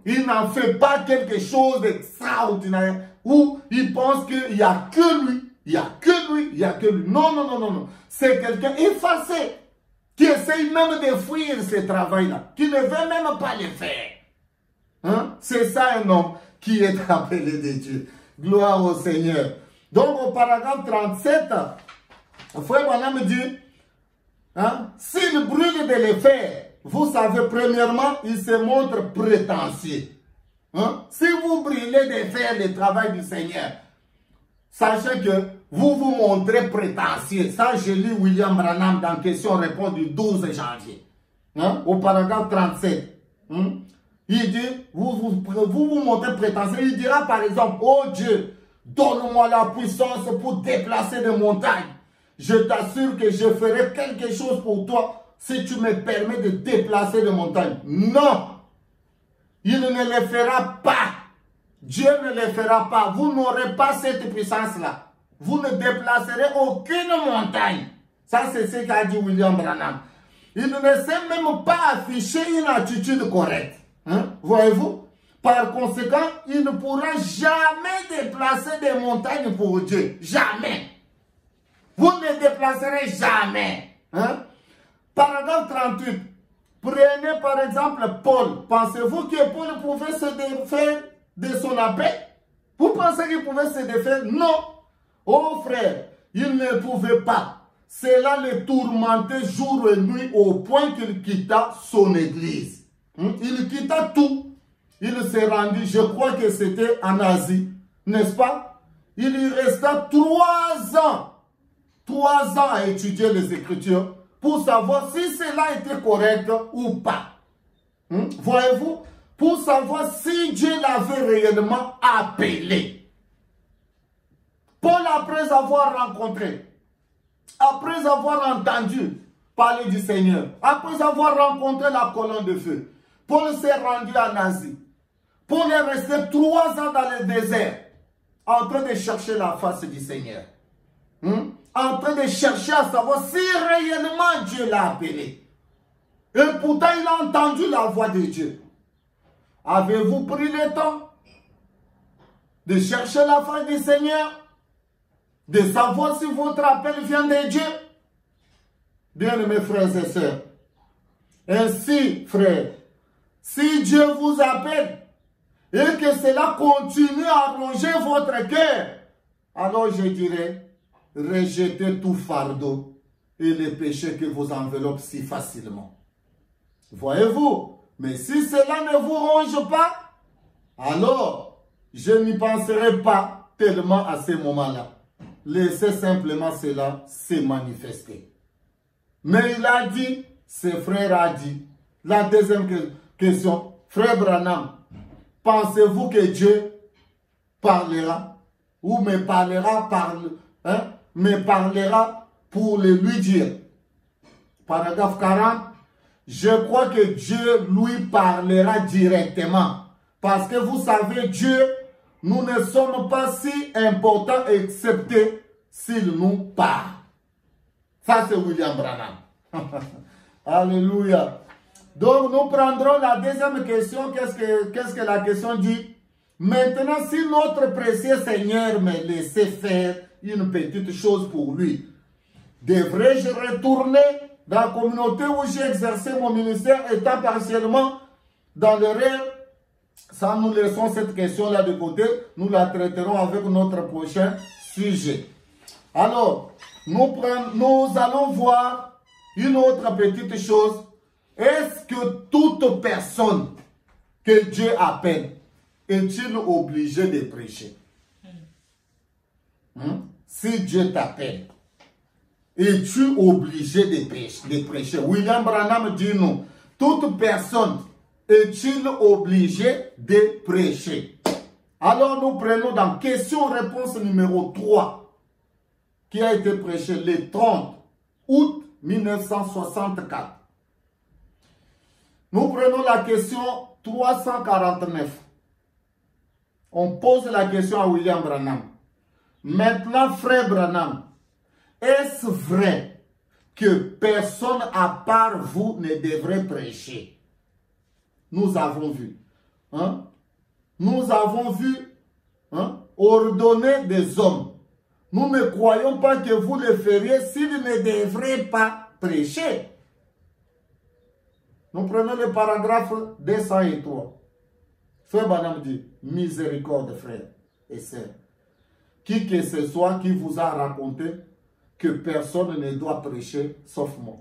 Il n'en fait pas quelque chose d'extraordinaire où il pense qu'il n'y a que lui, il n'y a que lui, il n'y a que lui. Non, non, non, non, non. C'est quelqu'un effacé qui essaye même de fuir ce travail-là, qui ne veut même pas le faire. C'est ça un homme qui est appelé de Dieu. Gloire au Seigneur. Donc au paragraphe 37, Frère Branham dit, hein, s'il brûle de les faire, vous savez, premièrement, il se montre prétentieux. Hein? Si vous brûlez de faire le travail du Seigneur, sachez que vous vous montrez prétentieux. Ça, je lis William Branham dans question-réponse du 12 janvier. Hein? Au paragraphe 37. Hein? Il dit, vous montrez prétentieux. Il dira par exemple, oh Dieu, donne-moi la puissance pour déplacer des montagnes. Je t'assure que je ferai quelque chose pour toi si tu me permets de déplacer des montagnes. Non, il ne le fera pas. Dieu ne le fera pas. Vous n'aurez pas cette puissance-là. Vous ne déplacerez aucune montagne. Ça, c'est ce qu'a dit William Branham. Il ne sait même pas afficher une attitude correcte. Hein? Voyez-vous? Par conséquent, il ne pourra jamais déplacer des montagnes pour Dieu. Jamais. Vous ne déplacerez jamais. Hein? Paragraphe 38. Prenez par exemple Paul. Pensez-vous que Paul pouvait se défaire de son appel? Vous pensez qu'il pouvait se défaire? Non. Oh frère, il ne pouvait pas. Cela le tourmentait jour et nuit au point qu'il quitta son église. Il quitta tout. Il s'est rendu, je crois que c'était en Asie, n'est-ce pas? Il y resta 3 ans. 3 ans à étudier les Écritures pour savoir si cela était correct ou pas. Voyez-vous? Pour savoir si Dieu l'avait réellement appelé. Paul, après avoir rencontré, après avoir entendu parler du Seigneur, après avoir rencontré la colonne de feu, Paul s'est rendu en Asie. Paul est resté 3 ans dans le désert, en train de chercher la face du Seigneur. En train de chercher à savoir si réellement Dieu l'a appelé. Et pourtant, il a entendu la voix de Dieu. Avez-vous pris le temps de chercher la face du Seigneur? De savoir si votre appel vient de Dieu? Bien-aimés frères et sœurs, ainsi, frères, si Dieu vous appelle et que cela continue à ronger votre cœur, alors je dirais, rejetez tout fardeau et les péchés que vous enveloppent si facilement. Voyez-vous? Mais si cela ne vous ronge pas, alors je n'y penserai pas tellement à ce moment-là. Laissez simplement cela se manifester. Mais il a dit, ses frères a dit. La deuxième question, frère Branham, pensez-vous que Dieu parlera ou me parlera pour le lui dire? Paragraphe 40. Je crois que Dieu lui parlera directement. Parce que vous savez, Dieu, nous ne sommes pas si importants excepté s'il nous parle. Ça, c'est William Branham. Alléluia. Donc, nous prendrons la deuxième question. Qu'est-ce que la question dit? Maintenant, si notre précieux Seigneur me laissait faire une petite chose pour lui, devrais-je retourner dans la communauté où j'ai exercé mon ministère étant partiellement dans le rêve? Ça, nous laissons cette question-là de côté. Nous la traiterons avec notre prochain sujet. Alors, nous allons voir une autre petite chose. Est-ce que toute personne que Dieu appelle est-il obligé de prêcher? Si Dieu t'appelle, es-tu obligé de prêcher? William Branham dit non. Toute personne est-il obligé de prêcher? Alors nous prenons dans question-réponse numéro 3, qui a été prêché le 30 août 1964. Nous prenons la question 349. On pose la question à William Branham. Maintenant, frère Branham, est-ce vrai que personne à part vous ne devrait prêcher? Nous avons vu. Nous avons vu ordonner des hommes. Nous ne croyons pas que vous le feriez s'ils ne devraient pas prêcher. Nous prenons le paragraphe 203. Frère Branham dit, miséricorde, frère et sœurs. Qui que ce soit qui vous a raconté que personne ne doit prêcher sauf moi.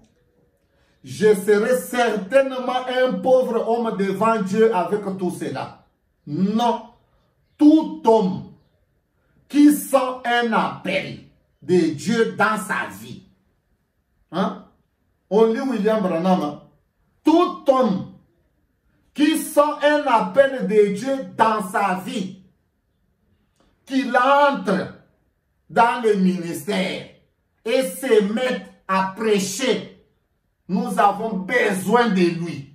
je serai certainement un pauvre homme devant Dieu avec tout cela. Non. Tout homme qui sent un appel de Dieu dans sa vie. Hein? On lit William Branham. Hein? Tout homme qui sent un appel de Dieu dans sa vie, qu'il entre dans le ministère et se mette à prêcher, nous avons besoin de lui.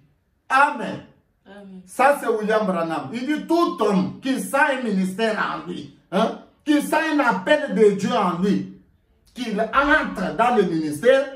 Amen. Amen. Ça c'est William Branham. Il dit tout homme qui sent un ministère en lui, hein, qui sent un appel de Dieu en lui, qu'il entre dans le ministère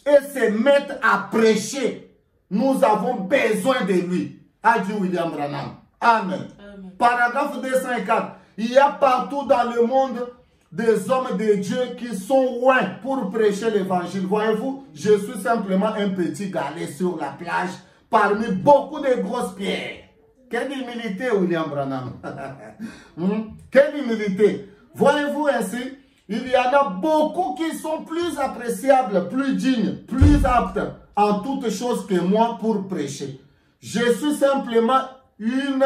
et se mette à prêcher, nous avons besoin de lui. A dit William Branham. Amen. Amen. Paragraphe 204. Il y a partout dans le monde des hommes de Dieu qui sont loin pour prêcher l'évangile. Voyez-vous, je suis simplement un petit galet sur la plage parmi beaucoup de grosses pierres. Quelle humilité, William Branham. Quelle humilité. Voyez-vous ainsi, il y en a beaucoup qui sont plus appréciables, plus dignes, plus aptes en toutes choses que moi pour prêcher. Je suis simplement une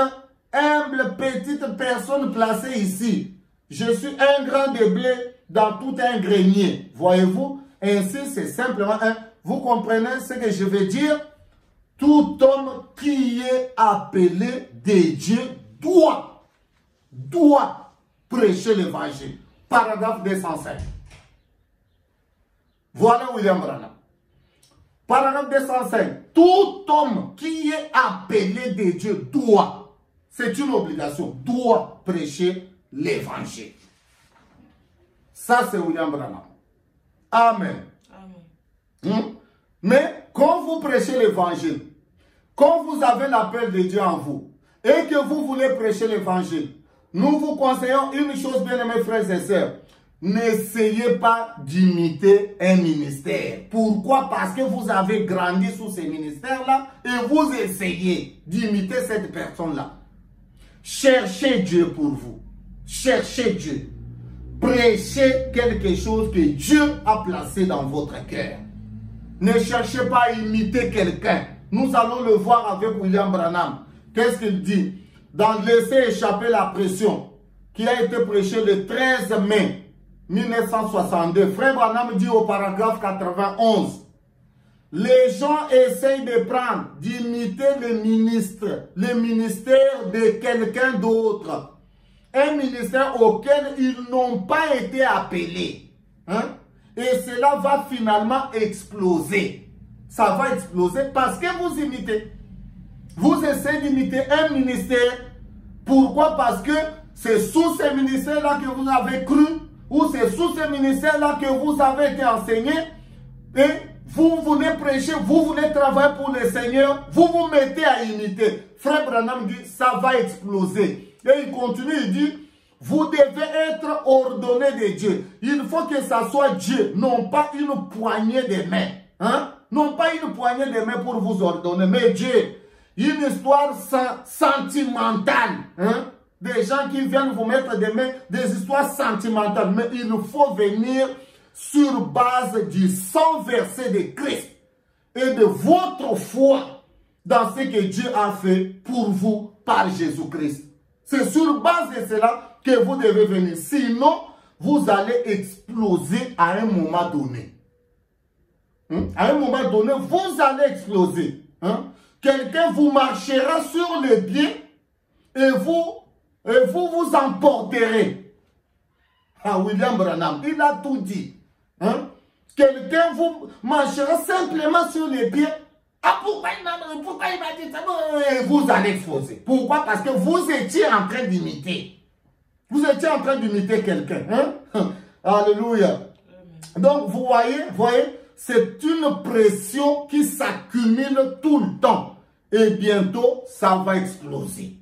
humble petite personne placée ici. Je suis un grain de blé dans tout un grenier. Voyez-vous? Ainsi, c'est simplement un... Vous comprenez ce que je veux dire? Tout homme qui est appelé de Dieu doit prêcher l'évangile. Paragraphe 205. Voilà William Branham. Paragraphe 205. Tout homme qui est appelé de Dieu doit, c'est une obligation, doit prêcher l'évangile. Ça, c'est William Branham. Amen. Amen. Mais quand vous prêchez l'évangile, quand vous avez l'appel de Dieu en vous, et que vous voulez prêcher l'évangile, nous vous conseillons une chose, bien aimés frères et sœurs. N'essayez pas d'imiter un ministère. Pourquoi? Parce que vous avez grandi sous ces ministères-là et vous essayez d'imiter cette personne-là. Cherchez Dieu pour vous. Cherchez Dieu. Prêchez quelque chose que Dieu a placé dans votre cœur. Ne cherchez pas à imiter quelqu'un. Nous allons le voir avec William Branham. Qu'est-ce qu'il dit? Dans Laisser échapper la pression, qui a été prêché le 13 mai 1962. Frère Branham dit au paragraphe 91. Les gens essayent de prendre, d'imiter le ministère de quelqu'un d'autre. Un ministère auquel ils n'ont pas été appelés. Hein? Et cela va finalement exploser. Ça va exploser parce que vous imitez. Vous essayez d'imiter un ministère. Pourquoi? Parce que c'est sous ce ministère-là que vous avez cru, ou c'est sous ce ministère-là que vous avez été enseigné, et vous voulez prêcher, vous voulez travailler pour le Seigneur, vous vous mettez à imiter. Frère Branham dit, ça va exploser. Et il continue, il dit, vous devez être ordonné de Dieu. Il faut que ça soit Dieu, non pas une poignée de mains. Hein? Non pas une poignée de mains pour vous ordonner, mais Dieu. Une histoire sentimentale. Hein? Des gens qui viennent vous mettre des mains, des histoires sentimentales. Mais il faut venir sur base du sang versé de Christ et de votre foi dans ce que Dieu a fait pour vous par Jésus-Christ. C'est sur base de cela que vous devez venir. Sinon, vous allez exploser à un moment donné. À un moment donné, vous allez exploser. Quelqu'un vous marchera sur les pieds et vous vous emporterez. Ah, William Branham, il a tout dit. Quelqu'un vous marchera simplement sur les pieds. Ah, pourquoi il m'a dit ça? Et vous allez exploser. Pourquoi? Parce que vous étiez en train d'imiter. Vous étiez en train d'imiter quelqu'un. Alléluia. Donc, vous voyez, c'est une pression qui s'accumule tout le temps. Et bientôt, ça va exploser.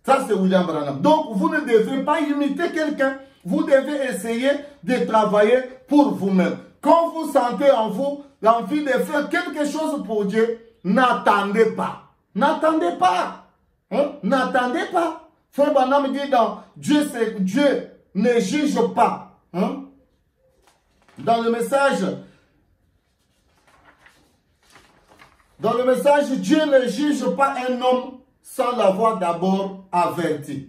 Ça, c'est William Branham. Donc, vous ne devez pas imiter quelqu'un. Vous devez essayer de travailler pour vous-même. Quand vous sentez en vous l'envie de faire quelque chose pour Dieu, n'attendez pas. N'attendez pas. N'attendez pas. Frère Branham dit dans Dieu ne juge pas. Dans le message Dans le message, Dieu ne juge pas un homme sans l'avoir d'abord averti.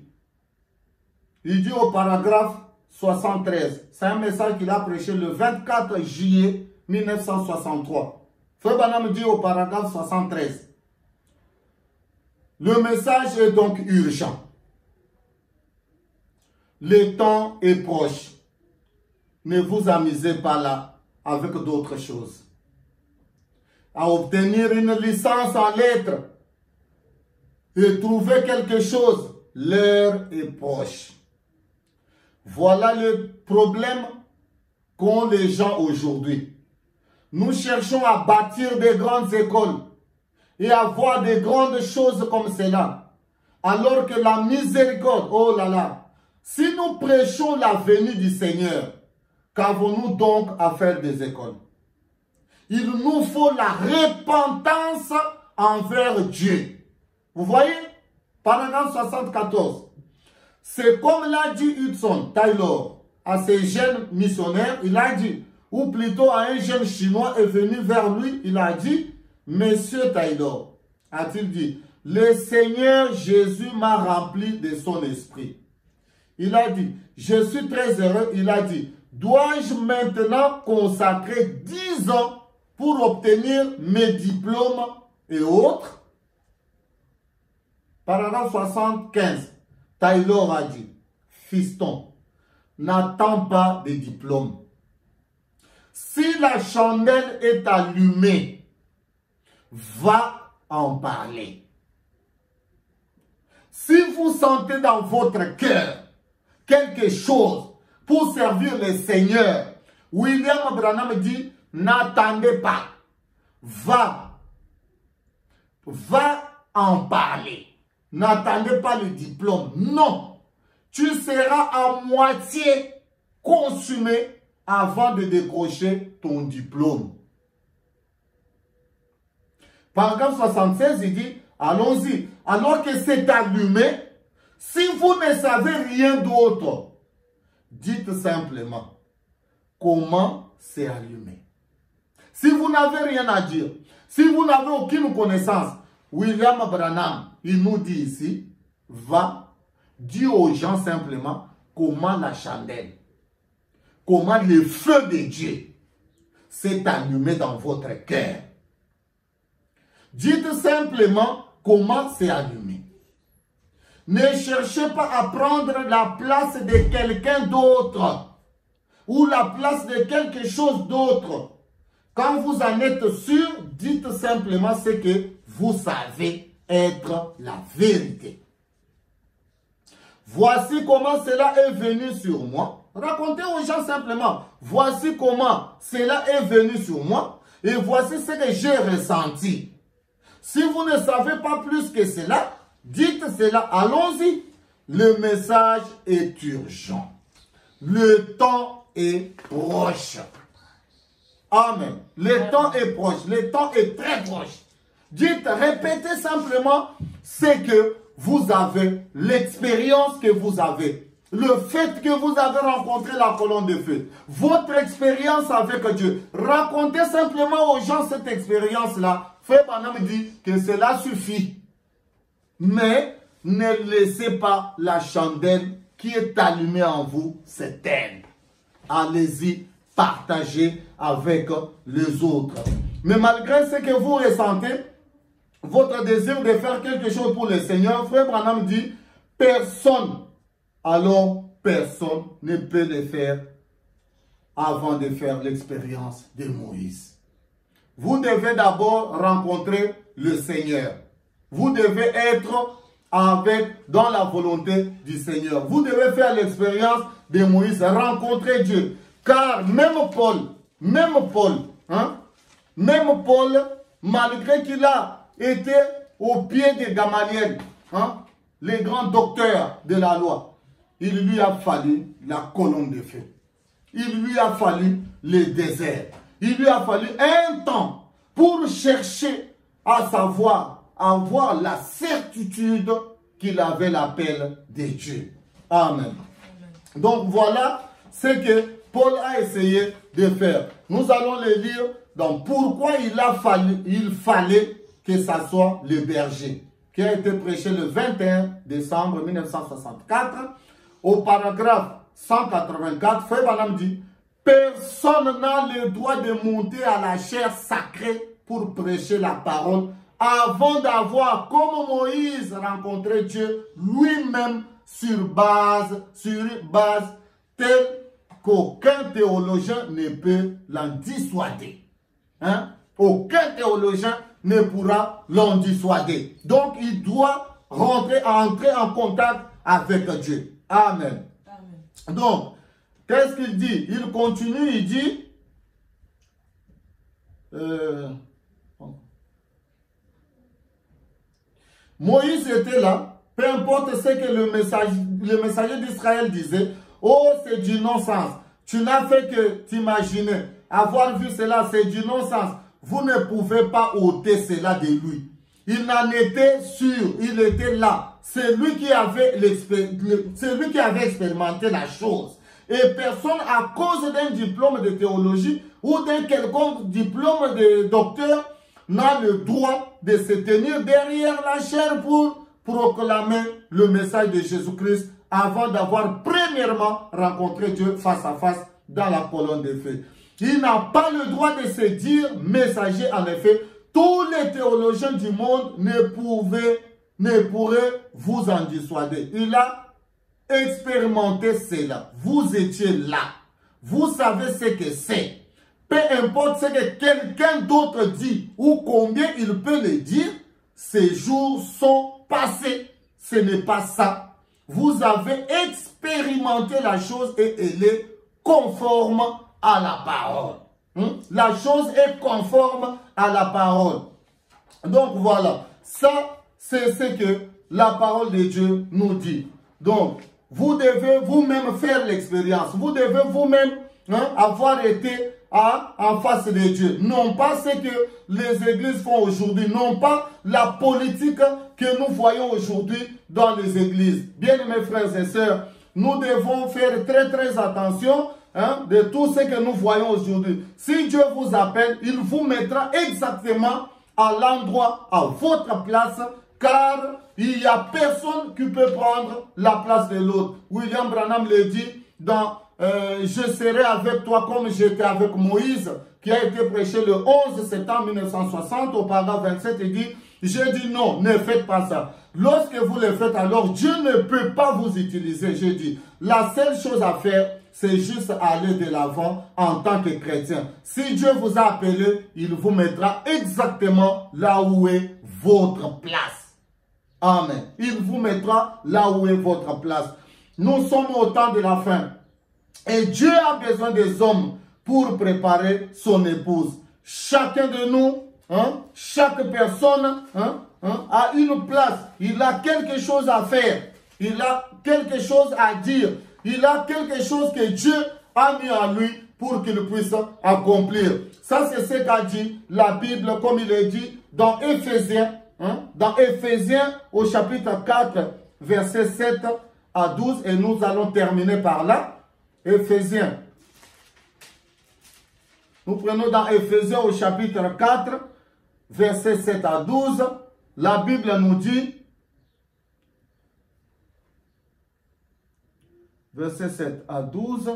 Il dit au paragraphe 73. C'est un message qu'il a prêché le 24 juillet 1963. Frère Branham dit au paragraphe 73. Le message est donc urgent. Le temps est proche. Ne vous amusez pas là avec d'autres choses. À obtenir une licence en lettres et trouver quelque chose, l'heure est proche. Voilà le problème qu'ont les gens aujourd'hui. Nous cherchons à bâtir des grandes écoles et à voir des grandes choses comme cela. Alors que la miséricorde, oh là là, si nous prêchons la venue du Seigneur, qu'avons-nous donc à faire des écoles? Il nous faut la repentance envers Dieu. Vous voyez? Paragraphe 74. C'est comme l'a dit Hudson Taylor à ces jeunes missionnaires, il a dit, ou plutôt à un jeune chinois est venu vers lui, il a dit, Monsieur Taylor, a-t-il dit, le Seigneur Jésus m'a rempli de son esprit. Il a dit, je suis très heureux, il a dit, dois-je maintenant consacrer 10 ans pour obtenir mes diplômes et autres? Paragraphe 75. Taylor a dit, fiston, n'attends pas de diplôme. Si la chandelle est allumée, va en parler. Si vous sentez dans votre cœur quelque chose pour servir le Seigneur, William Branham dit, n'attendez pas, va en parler. N'attendez pas le diplôme. Non. Tu seras à moitié consumé avant de décrocher ton diplôme. Paragraphe 76, il dit, allons-y. Alors que c'est allumé, si vous ne savez rien d'autre, dites simplement comment c'est allumé. Si vous n'avez rien à dire, si vous n'avez aucune connaissance, William Branham, il nous dit ici, va, dis aux gens simplement comment la chandelle, comment le feu de Dieu s'est allumé dans votre cœur. Dites simplement comment c'est allumé. Ne cherchez pas à prendre la place de quelqu'un d'autre ou la place de quelque chose d'autre. Quand vous en êtes sûr, dites simplement ce que vous savez être la vérité. Voici comment cela est venu sur moi. Racontez aux gens simplement, voici comment cela est venu sur moi et voici ce que j'ai ressenti. Si vous ne savez pas plus que cela, dites cela, allons-y. Le message est urgent. Le temps est proche. Amen. Le temps est proche. Le temps est très proche. Dites, répétez simplement ce que vous avez, l'expérience que vous avez. Le fait que vous avez rencontré la colonne de feu. Votre expérience avec Dieu. Racontez simplement aux gens cette expérience-là. Frère Branham dit que cela suffit. Mais ne laissez pas la chandelle qui est allumée en vous s'éteindre. Allez-y, partagez avec les autres. Mais malgré ce que vous ressentez, votre désir de faire quelque chose pour le Seigneur, Frère Branham dit, personne, alors personne ne peut le faire avant de faire l'expérience de Moïse. Vous devez d'abord rencontrer le Seigneur. Vous devez être dans la volonté du Seigneur. Vous devez faire l'expérience de Moïse, rencontrer Dieu. Car même Paul, malgré qu'il a été au pied de Gamaliel, les grands docteurs de la loi, il lui a fallu la colonne de feu. Il lui a fallu le désert. Il lui a fallu un temps pour chercher à savoir, avoir la certitude qu'il avait l'appel de Dieu. Amen. Donc voilà ce que Paul a essayé de faire. Nous allons le lire dans pourquoi il fallait que ça soit le berger, qui a été prêché le 21 décembre 1964. Au paragraphe 184, Frère Branham dit, personne n'a le droit de monter à la chaire sacrée pour prêcher la parole avant d'avoir, comme Moïse, rencontré Dieu lui-même sur base telle qu'aucun théologien ne peut l'en dissuader. Hein? Aucun théologien ne pourra l'en dissuader. Donc, il doit entrer en contact avec Dieu. Amen. Amen. Donc, qu'est-ce qu'il dit? Il continue, il dit... Moïse était là, peu importe ce que le messager d'Israël disait. Oh, c'est du non-sens. Tu n'as fait que t'imaginer. Avoir vu cela, c'est du non-sens. Vous ne pouvez pas ôter cela de lui. Il en était sûr, il était là. C'est lui qui avait expérimenté la chose. Et personne, à cause d'un diplôme de théologie ou d'un quelconque diplôme de docteur, n'a le droit de se tenir derrière la chair pour proclamer le message de Jésus-Christ avant d'avoir premièrement rencontré Dieu face à face dans la colonne de feu. Il n'a pas le droit de se dire messager. En effet, tous les théologiens du monde ne pourraient vous en dissuader. Il a expérimenté cela. Vous étiez là. Vous savez ce que c'est. Peu importe ce que quelqu'un d'autre dit ou combien il peut le dire, ces jours sont passés. Ce n'est pas ça. Vous avez expérimenté la chose et elle est conforme à la parole. La chose est conforme à la parole. Donc voilà, ça c'est ce que la parole de Dieu nous dit. Donc, vous devez vous-même faire l'expérience. Vous devez vous-même avoir été en face de Dieu. Non pas ce que les églises font aujourd'hui. Non pas la politique que nous voyons aujourd'hui dans les églises. Bien mes frères et sœurs, nous devons faire très attention de tout ce que nous voyons aujourd'hui. Si Dieu vous appelle, il vous mettra exactement à l'endroit, à votre place, car il n'y a personne qui peut prendre la place de l'autre. William Branham le dit dans je serai avec toi comme j'étais avec Moïse, qui a été prêché le 11 septembre 1960 au paragraphe 27. Il dit, j'ai dit non, ne faites pas ça. Lorsque vous le faites, alors Dieu ne peut pas vous utiliser. J'ai dit, la seule chose à faire, c'est juste aller de l'avant en tant que chrétien. Si Dieu vous a appelé, il vous mettra exactement là où est votre place. Amen. Il vous mettra là où est votre place. Nous sommes au temps de la fin. Et Dieu a besoin des hommes pour préparer son épouse. Chacun de nous, chaque personne a une place. Il a quelque chose à faire. Il a quelque chose à dire. Il a quelque chose que Dieu a mis en lui pour qu'il puisse accomplir. Ça, c'est ce qu'a dit la Bible, comme il est dit dans Éphésiens. Dans Éphésiens, au chapitre 4, versets 7 à 12. Et nous allons terminer par là. Éphésiens. Nous prenons dans Éphésiens au chapitre 4, versets 7 à 12. La Bible nous dit, versets 7 à 12,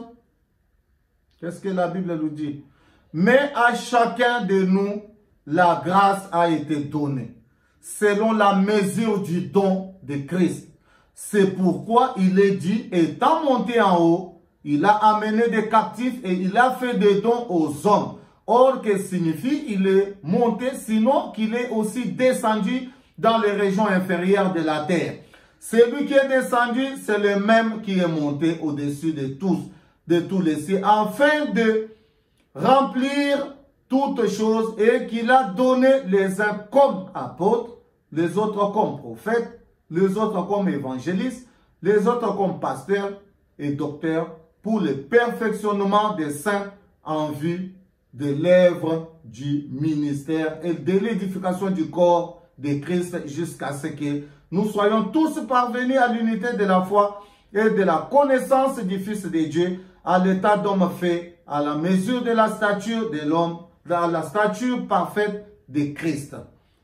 qu'est-ce que la Bible nous dit? Mais à chacun de nous, la grâce a été donnée, selon la mesure du don de Christ. C'est pourquoi il est dit, étant monté en haut, il a amené des captifs et il a fait des dons aux hommes. Or, que signifie il est monté, sinon qu'il est aussi descendu dans les régions inférieures de la terre. Celui qui est descendu, c'est le même qui est monté au-dessus de tous les cieux, afin de remplir toutes choses, et qu'il a donné les uns comme apôtres, les autres comme prophètes, les autres comme évangélistes, les autres comme pasteurs et docteurs, pour le perfectionnement des saints en vue de l'œuvre du ministère et de l'édification du corps de Christ, jusqu'à ce que nous soyons tous parvenus à l'unité de la foi et de la connaissance du Fils de Dieu, à l'état d'homme fait, à la mesure de la stature de l'homme, à la stature parfaite de Christ.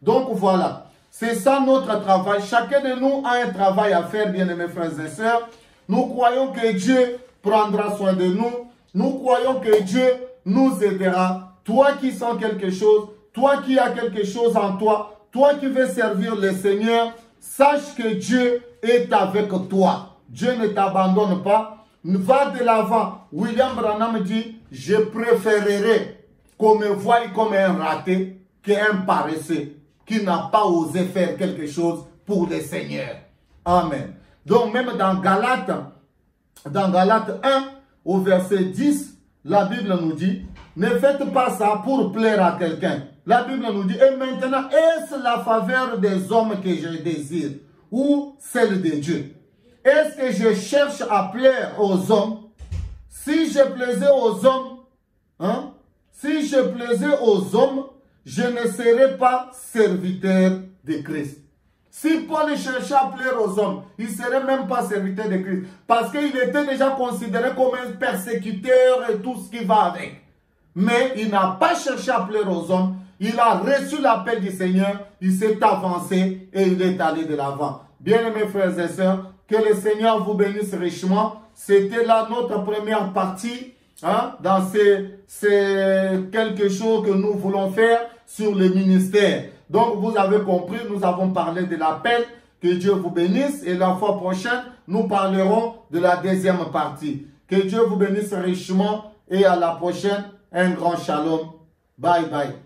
Donc voilà, c'est ça notre travail. Chacun de nous a un travail à faire, bien-aimés frères et sœurs. Nous croyons que Dieu prendra soin de nous. Nous croyons que Dieu nous aidera. Toi qui sens quelque chose, toi qui as quelque chose en toi, toi qui veux servir le Seigneur, sache que Dieu est avec toi. Dieu ne t'abandonne pas. Va de l'avant. William Branham dit, je préférerais qu'on me voie comme un raté qu'un paresseux qui n'a pas osé faire quelque chose pour le Seigneur. Amen. Donc même dans Galates 1, au verset 10, la Bible nous dit, ne faites pas ça pour plaire à quelqu'un. La Bible nous dit, et maintenant, est-ce la faveur des hommes que je désire ou celle de Dieu? Est-ce que je cherche à plaire aux hommes? Si je plaisais aux hommes, si je plaisais aux hommes, je ne serais pas serviteur de Christ. Si Paul cherchait à plaire aux hommes, il ne serait même pas serviteur de Christ. Parce qu'il était déjà considéré comme un persécuteur et tout ce qui va avec. Mais il n'a pas cherché à plaire aux hommes. Il a reçu l'appel du Seigneur. Il s'est avancé et il est allé de l'avant. Bien-aimés frères et sœurs, que le Seigneur vous bénisse richement. C'était là notre première partie dans ces quelques choses que nous voulons faire sur le ministère. Donc vous avez compris, nous avons parlé de l'appel. Que Dieu vous bénisse et la fois prochaine, nous parlerons de la deuxième partie. Que Dieu vous bénisse richement et à la prochaine. Un grand shalom. Bye bye.